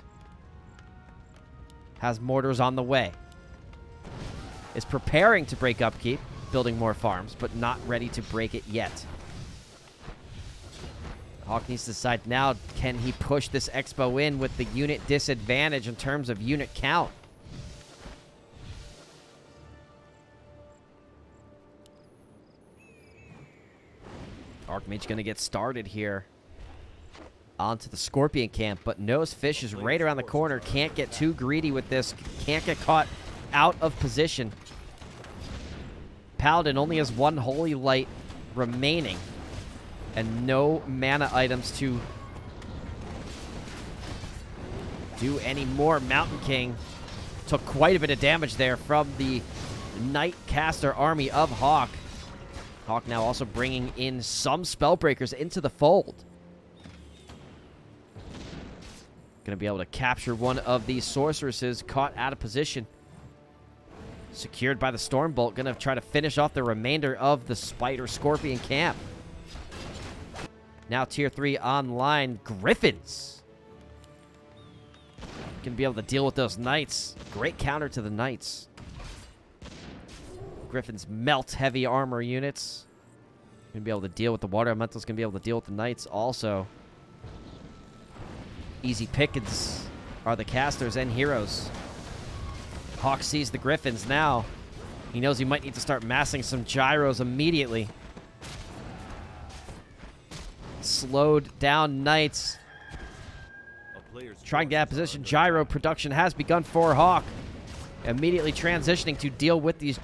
Has mortars on the way. Is preparing to break upkeep, building more farms, but not ready to break it yet. HawK needs to decide now, can he push this Expo in with the unit disadvantage in terms of unit count? Archmage going to get started here onto the Scorpion camp, but knows Fish is right around the corner. Can't get too greedy with this. Can't get caught out of position. Paladin only has one Holy Light remaining and no mana items to do any more. Mountain King took quite a bit of damage there from the Knight Caster army of HawK. HawK now also bringing in some Spellbreakers into the fold. Going to be able to capture one of these sorceresses caught out of position. Secured by the Stormbolt. Going to try to finish off the remainder of the Spider Scorpion camp. Now tier 3 online. Griffins. Going to be able to deal with those Knights. Great counter to the Knights. Griffins melt heavy armor units. Going to be able to deal with the Water Elementals. Going to be able to deal with the Knights also. Easy pickings are the casters and heroes. HawK sees the Griffins now. He knows he might need to start massing some gyros immediately. Slowed down Knights. Trying to get out of position. Gyro production has begun for HawK. Immediately transitioning to deal with these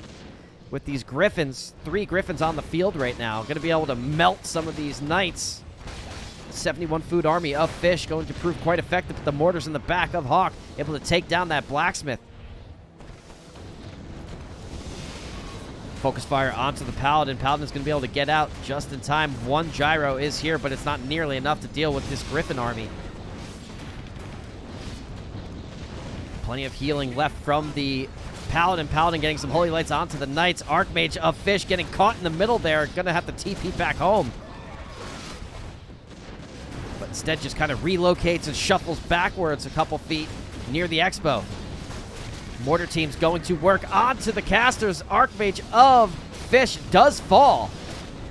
Griffins. 3 Griffins on the field right now. Going to be able to melt some of these Knights. 71 food army of Fish going to prove quite effective with the mortars in the back of HawK. Able to take down that blacksmith. Focus fire onto the Paladin. Paladin's going to be able to get out just in time. 1 gyro is here, but it's not nearly enough to deal with this Griffin army. Plenty of healing left from the Paladin. Paladin getting some Holy Lights onto the Knights. Archmage of Fish getting caught in the middle there. Going to have to TP back home. But instead just kind of relocates and shuffles backwards a couple feet near the Expo. Mortar team's going to work onto the casters. Archmage of Fish does fall.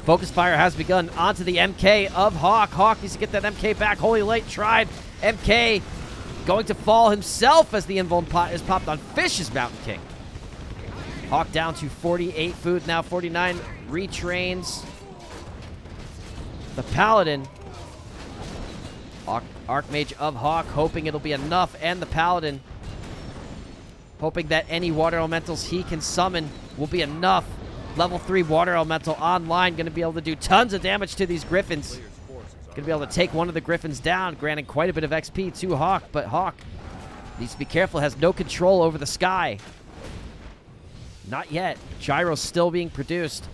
Focus fire has begun onto the MK of HawK. HawK needs to get that MK back. Holy Light tried. MK going to fall himself as the invuln pot is popped on Fish's Mountain King. HawK down to 48 food, now 49. Retrains the Paladin. Archmage of HawK hoping it'll be enough, and the Paladin hoping that any water elementals he can summon will be enough. Level 3 water elemental online, going to be able to do tons of damage to these Griffins. Going to be able to take one of the Griffins down, granting quite a bit of XP to HawK, but HawK needs to be careful, has no control over the sky. Not yet. Gyro's still being produced.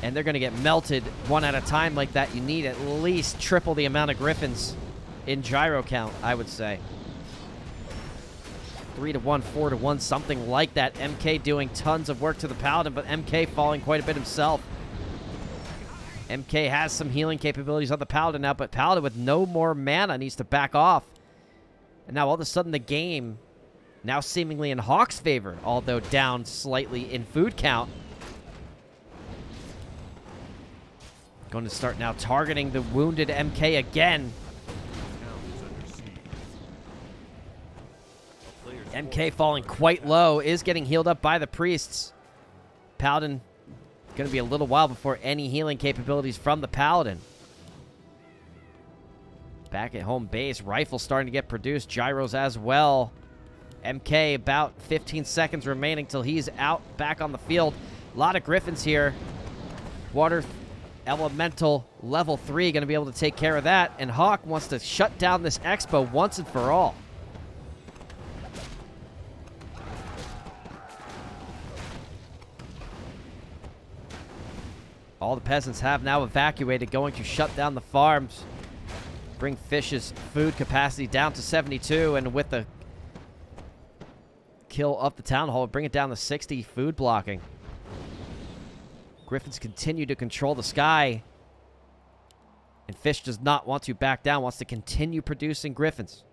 And they're going to get melted one at a time like that. You need at least triple the amount of Griffins in gyro count, I would say. 3 to 1, 4 to 1, something like that. MK doing tons of work to the Paladin, but MK falling quite a bit himself. MK has some healing capabilities on the Paladin now, but Paladin with no more mana needs to back off. And now all of a sudden the game now seemingly in HawK's favor, although down slightly in food count. Going to start now targeting the wounded MK again. MK falling quite low, is getting healed up by the priests. Paladin, going to be a little while before any healing capabilities from the Paladin. Back at home base, rifles starting to get produced, gyros as well. MK about 15 seconds remaining till he's out back on the field. A lot of griffins here. Water elemental level 3 going to be able to take care of that, and HawK wants to shut down this expo once and for all. All the peasants have now evacuated, going to shut down the farms, bring Fish's food capacity down to 72, and with the kill of the town hall, bring it down to 60 food blocking. Griffins continue to control the sky, and Fish does not want to back down, wants to continue producing griffins.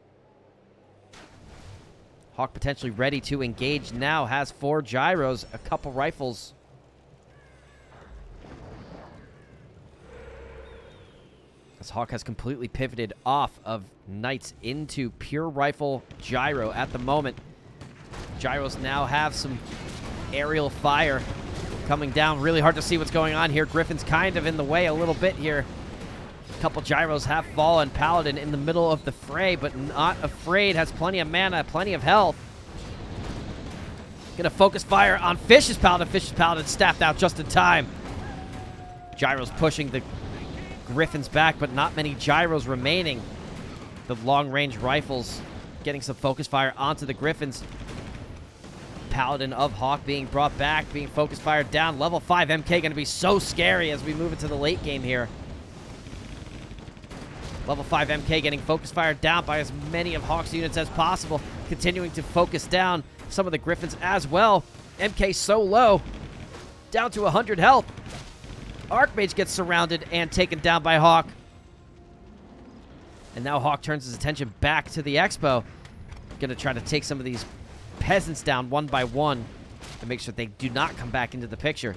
HawK potentially ready to engage now, has 4 gyros, a couple rifles. As HawK has completely pivoted off of Knights into pure rifle gyro at the moment. Gyros now have some aerial fire coming down. Really hard to see what's going on here. Griffin's kind of in the way a little bit here. A couple gyros have fallen. Paladin in the middle of the fray, but not afraid. Has plenty of mana, plenty of health. Gonna focus fire on Fish's Paladin. Fish's Paladin staffed out just in time. Gyros pushing the Griffins back, but not many gyros remaining. The long-range rifles getting some focus fire onto the Griffins. Paladin of HawK being brought back, being focus fired down. Level 5 MK going to be so scary as we move into the late game here. Level 5 MK getting focus fired down by as many of HawK's units as possible. Continuing to focus down some of the Griffins as well. MK so low, down to 100 health. Archmage gets surrounded and taken down by HawK. And now HawK turns his attention back to the expo. Going to try to take some of these peasants down one by one to make sure they do not come back into the picture.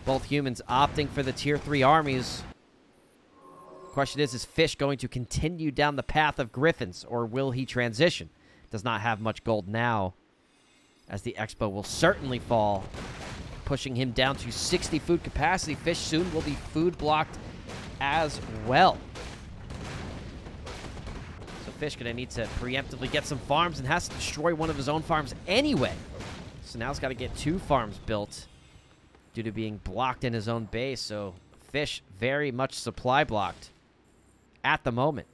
Both humans opting for the tier 3 armies. Question is Fish going to continue down the path of Griffins, or will he transition? Does not have much gold now, as the expo will certainly fall, pushing him down to 60 food capacity. Fish soon will be food blocked as well. So Fish going to need to preemptively get some farms and has to destroy one of his own farms anyway. So now he's got to get 2 farms built due to being blocked in his own base. So Fish very much supply blocked at the moment.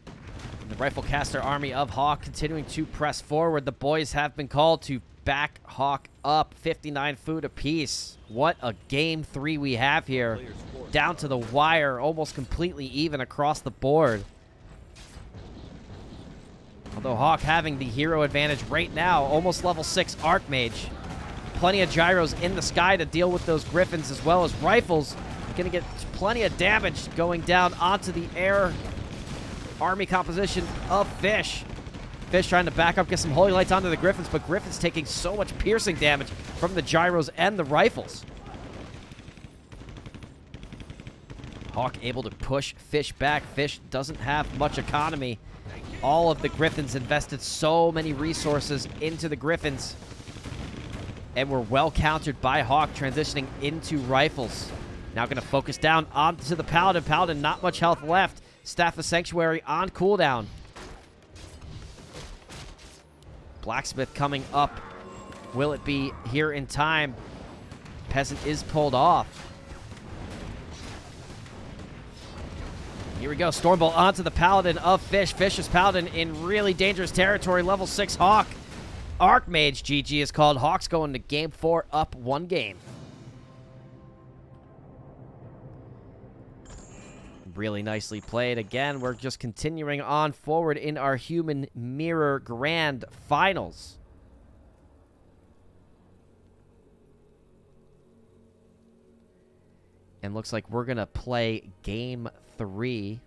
And the rifle caster army of HawK continuing to press forward. The boys have been called to back HawK up. 59 food apiece. What a game 3 we have here. Down to the wire, almost completely even across the board. Although HawK having the hero advantage right now, almost level 6 Archmage. Plenty of gyros in the sky to deal with those Griffins, as well as rifles. Gonna get plenty of damage going down onto the air army composition of Fish. Fish trying to back up, get some holy lights onto the Griffins, but Griffins taking so much piercing damage from the gyros and the rifles. HawK able to push Fish back. Fish doesn't have much economy. All of the Griffins invested so many resources into the Griffins, and were well countered by HawK, transitioning into rifles. Now going to focus down onto the Paladin. Paladin, not much health left. Staff of Sanctuary on cooldown. Blacksmith coming up. Will it be here in time? Peasant is pulled off. Here we go. Stormbolt onto the Paladin of Fish. Fish's Paladin in really dangerous territory. Level 6 HawK. Archmage GG is called. HawK's going to game 4 up 1 game. Really nicely played. Again, we're just continuing on forward in our Human Mirror Grand Finals. And looks like we're going to play game 4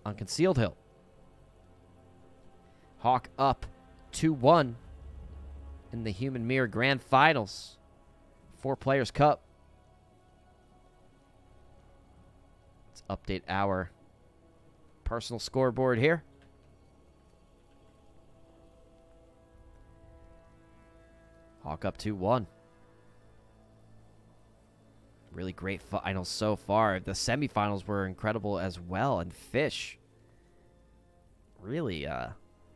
on Concealed Hill. HawK up 2-1 in the Human Mirror Grand Finals. 4Players Cup. Let's update our personal scoreboard here. HawK up 2-1. Really great finals so far. The semifinals were incredible as well. And Fish really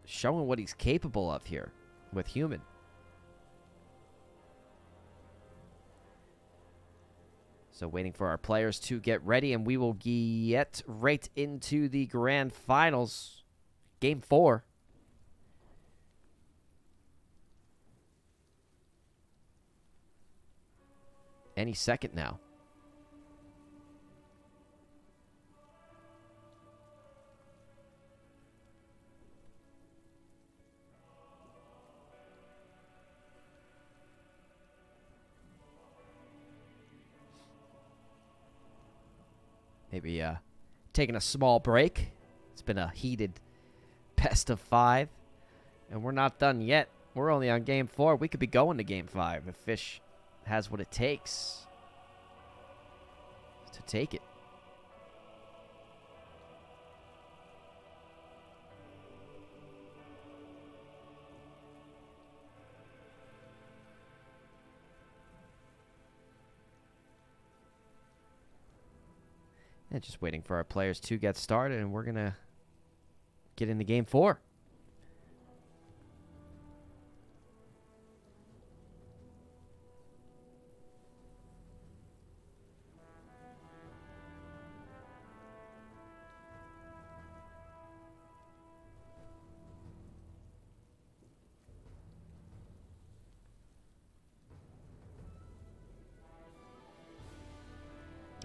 showing what he's capable of here with Human. So waiting for our players to get ready, and we will get right into the grand finals. Game 4. Any second now. Maybe taking a small break. It's been a heated best of 5. And we're not done yet. We're only on game 4. We could be going to game 5 if Fish has what it takes to take it. And just waiting for our players to get started, and we're going to get into game 4.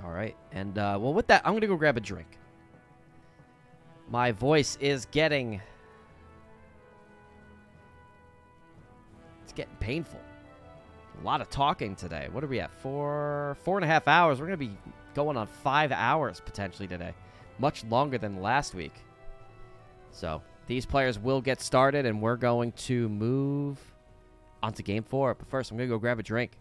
All right, and well, with that, I'm gonna go grab a drink. My voice is getting, it's getting painful. A lot of talking today. What are we at? 4.5 hours. We're gonna be going on 5 hours potentially today, much longer than last week. So these players will get started, and we're going to move on to game 4. But first, I'm gonna go grab a drink.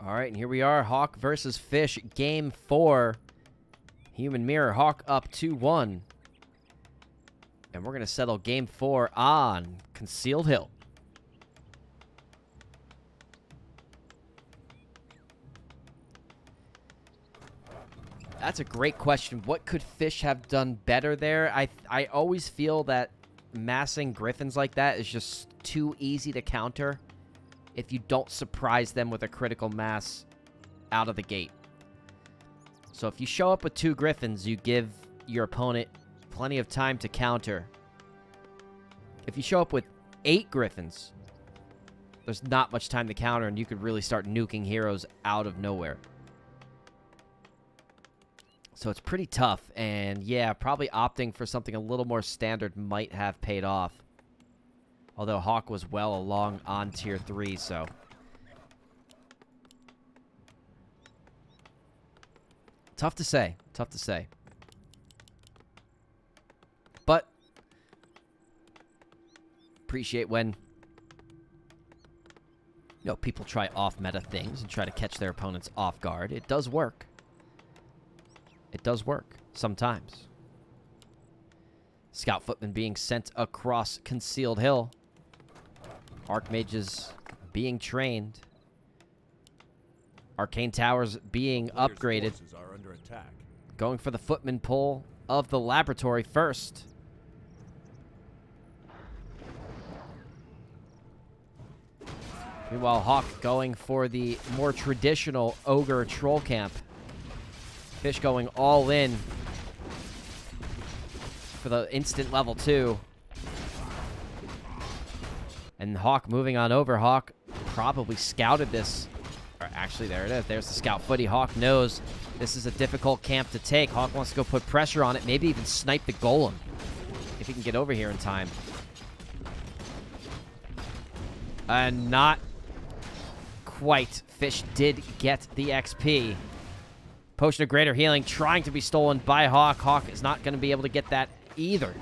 All right, and here we are, HawK versus Fish, game 4. Human Mirror, HawK up 2-1. And we're going to settle game 4 on Concealed Hill. That's a great question. What could Fish have done better there? I always feel that massing griffins like that is just too easy to counter if you don't surprise them with a critical mass out of the gate. So if you show up with 2 griffins, you give your opponent plenty of time to counter. If you show up with 8 griffins, there's not much time to counter, and you could really start nuking heroes out of nowhere. So it's pretty tough, and yeah, probably opting for something a little more standard might have paid off. Although HawK was well along on tier 3, so. Tough to say. Tough to say. But appreciate when, you know, people try off-meta things and try to catch their opponents off guard. It does work. It does work sometimes. Scout Footman being sent across Concealed Hill. Archmages being trained. Arcane Towers being upgraded. Are under attack. Going for the Footman pull of the Laboratory first. Meanwhile, HawK going for the more traditional Ogre Troll Camp. Fish going all in for the instant level 2. And HawK moving on over. HawK probably scouted this. Or actually, there it is. There's the scout footy. HawK knows this is a difficult camp to take. HawK wants to go put pressure on it. Maybe even snipe the golem. If he can get over here in time. And not quite. Fish did get the XP. Potion of Greater Healing trying to be stolen by HawK. HawK is not going to be able to get that either.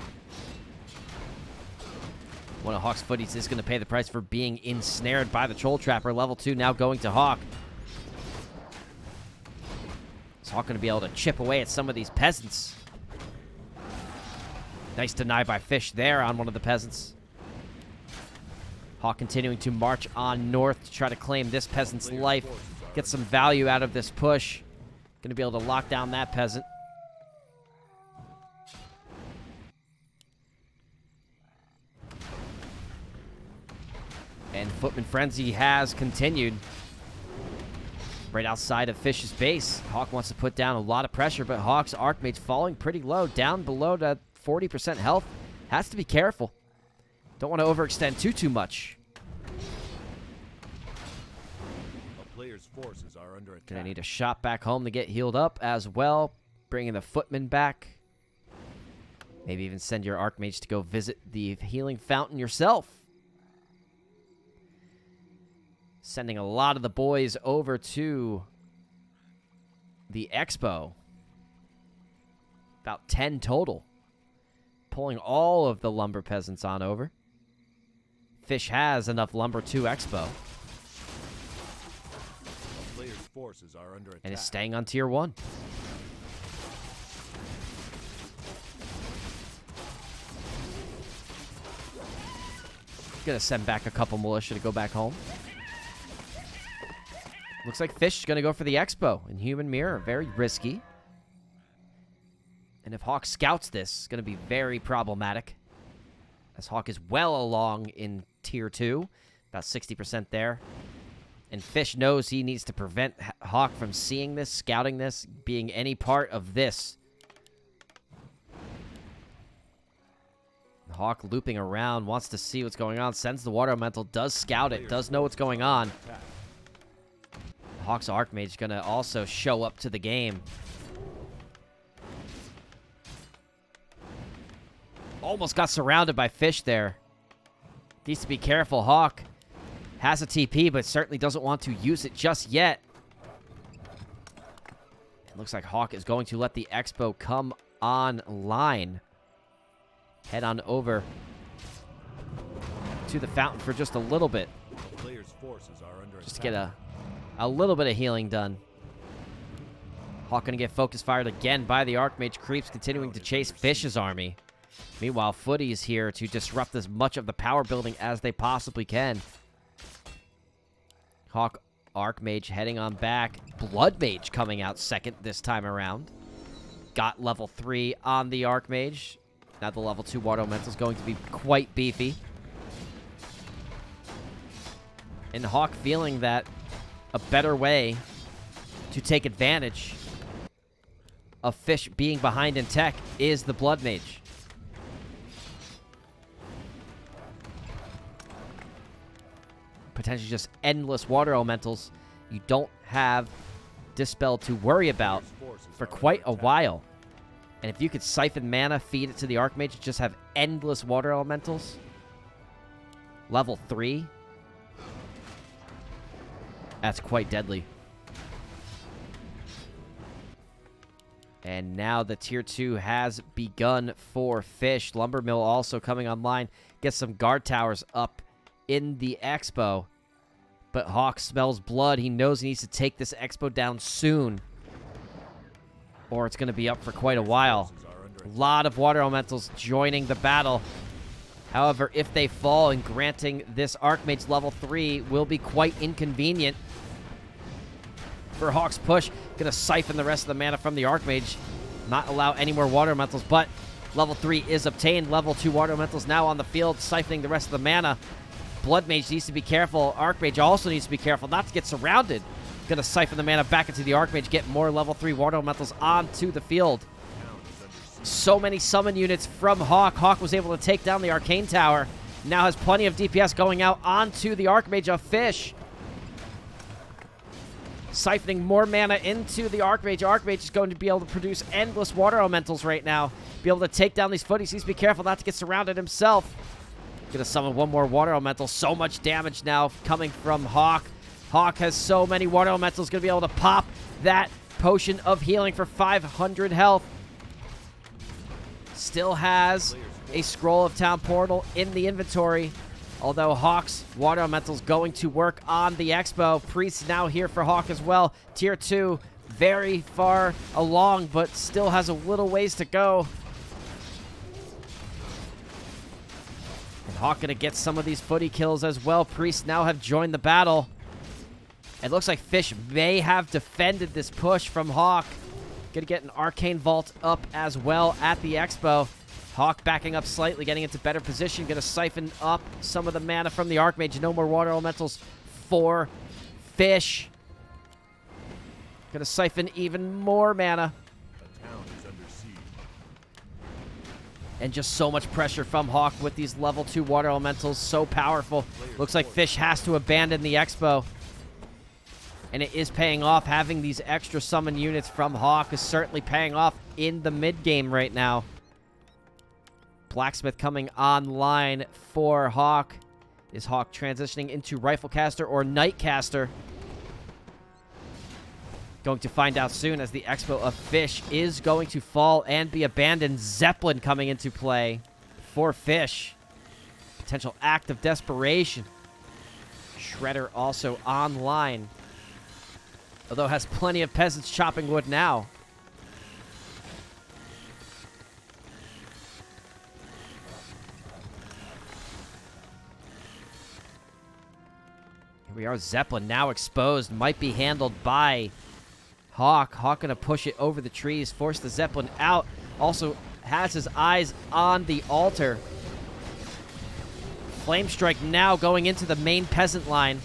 One of HawK's footies is going to pay the price for being ensnared by the Troll Trapper. Level 2 now going to HawK. Is HawK going to be able to chip away at some of these peasants? Nice deny by Fish there on one of the peasants. HawK continuing to march on north to try to claim this peasant's life. Get some value out of this push. Going to be able to lock down that peasant. And Footman Frenzy has continued. Right outside of Fish's base. HawK wants to put down a lot of pressure, but HawK's Archmage falling pretty low. Down below to 40% health. Has to be careful. Don't want to overextend too much. A player's forces are under attack. Gonna need a shot back home to get healed up as well. Bringing the Footman back. Maybe even send your Archmage to go visit the healing fountain yourself. Sending a lot of the boys over to the expo. About 10 total. Pulling all of the lumber peasants on over. Fish has enough lumber to expo. A player's forces are under attack. And is staying on tier 1. Gonna send back a couple militia to go back home. Looks like Fish is going to go for the expo in Human Mirror. Very risky. And if HawK scouts this, it's going to be very problematic. As HawK is well along in tier 2. About 60% there. And Fish knows he needs to prevent HawK from seeing this, scouting this, being any part of this. HawK looping around, wants to see what's going on, sends the Water Elemental, does scout it, does know what's going on. HawK's Archmage going to also show up to the game. Almost got surrounded by Fish there. Needs to be careful. HawK has a TP, but certainly doesn't want to use it just yet. It looks like HawK is going to let the expo come online. Head on over to the fountain for just a little bit. The player's forces are under Just to attack. get a little bit of healing done. HawK going to get focus fired again by the Archmage. Creeps continuing to chase Fish's army. Meanwhile, Footy is here to disrupt as much of the power building as they possibly can. HawK Archmage heading on back. Blood Mage coming out second this time around. Got level 3 on the Archmage. Now the level 2 Water Elemental is going to be quite beefy. And HawK feeling that a better way to take advantage of Fish being behind in tech is the Blood Mage. Potentially just endless water elementals. You don't have Dispel to worry about for quite a while. And if you could siphon mana, feed it to the Archmage, just have endless water elementals. Level 3. That's quite deadly. And now the tier 2 has begun for Fish. Lumber Mill also coming online. Get some guard towers up in the expo. But HawK smells blood. He knows he needs to take this expo down soon. Or it's going to be up for quite a while. A lot of water elementals joining the battle. However, if they fall, and granting this Archmage level 3 will be quite inconvenient for HawK's push. Going to siphon the rest of the mana from the Archmage. Not allow any more water elementals, but level 3 is obtained. Level 2 water elementals now on the field, siphoning the rest of the mana. Blood Mage needs to be careful. Archmage also needs to be careful not to get surrounded. Going to siphon the mana back into the Archmage, get more level 3 water elementals onto the field. So many summon units from HawK. HawK was able to take down the Arcane Tower. now has plenty of DPS going out onto the Archmage of Fish. Siphoning more mana into the Archmage. Archmage is going to be able to produce endless water elementals right now. Be able to take down these footies. He needs to be careful not to get surrounded himself. Gonna summon one more water elemental. So much damage now coming from HawK. HawK has so many water elementals. Gonna be able to pop that potion of healing for 500 health. Still has a Scroll of Town Portal in the inventory. Although HawK's water elemental's going to work on the Expo. Priest now here for HawK as well. Tier 2, very far along, but still has a little ways to go. And HawK gonna get some of these footy kills as well. Priests now have joined the battle. It looks like Fish may have defended this push from HawK. Gonna get an Arcane Vault up as well at the Expo. HawK backing up slightly, getting into better position. Gonna siphon up some of the mana from the Archmage. No more water elementals for Fish. Gonna siphon even more mana. A town is under siege. And just so much pressure from HawK with these level 2 water elementals. So powerful. Looks like Fish has to abandon the Expo. And it is paying off. Having these extra summon units from HawK is certainly paying off in the mid game right now. Blacksmith coming online for HawK. Is HawK transitioning into Riflecaster or Nightcaster? Going to find out soon, as the Expo of Fish is going to fall and be abandoned. Zeppelin coming into play for Fish. Potential act of desperation. Shredder also online. Although has plenty of peasants chopping wood now. Here we are. Zeppelin now exposed. Might be handled by HawK. HawK gonna push it over the trees. Force the Zeppelin out. Also has his eyes on the altar. Flame Strike now going into the main peasant line.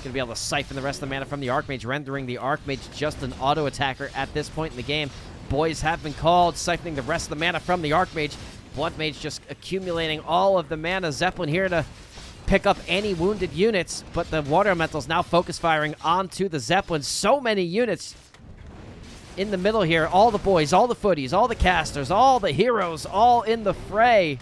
Gonna be able to siphon the rest of the mana from the Archmage, rendering the Archmage just an auto attacker at this point in the game. Boys have been called, siphoning the rest of the mana from the Archmage. Blood Mage just accumulating all of the mana. Zeppelin here to pick up any wounded units, but the water elementals now focus firing onto the Zeppelin. So many units in the middle here. All the boys, all the footies, all the casters, all the heroes, all in the fray.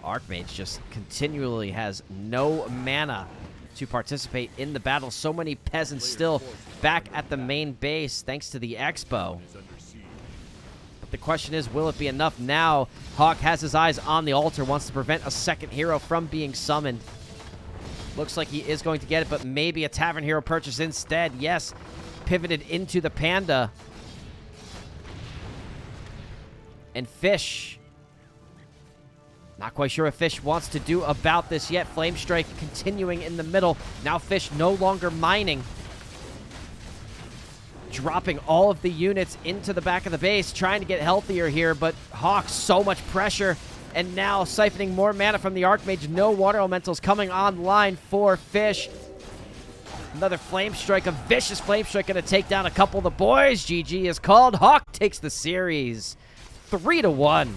Archmage just continually has no mana to participate in the battle. So many peasants still back at the main base thanks to the Expo. But the question is, will it be enough now? HawK has his eyes on the altar, wants to prevent a second hero from being summoned. Looks like he is going to get it, but maybe a Tavern Hero purchase instead. Yes, pivoted into the Panda. And Fish, not quite sure what Fish wants to do about this yet. Flame Strike continuing in the middle. Now Fish no longer mining. Dropping all of the units into the back of the base, trying to get healthier here, but HawK, so much pressure. And now siphoning more mana from the Archmage. No water elementals coming online for Fish. Another Flame Strike, a vicious Flame Strike, going to take down a couple of the boys. GG is called. HawK takes the series 3-1.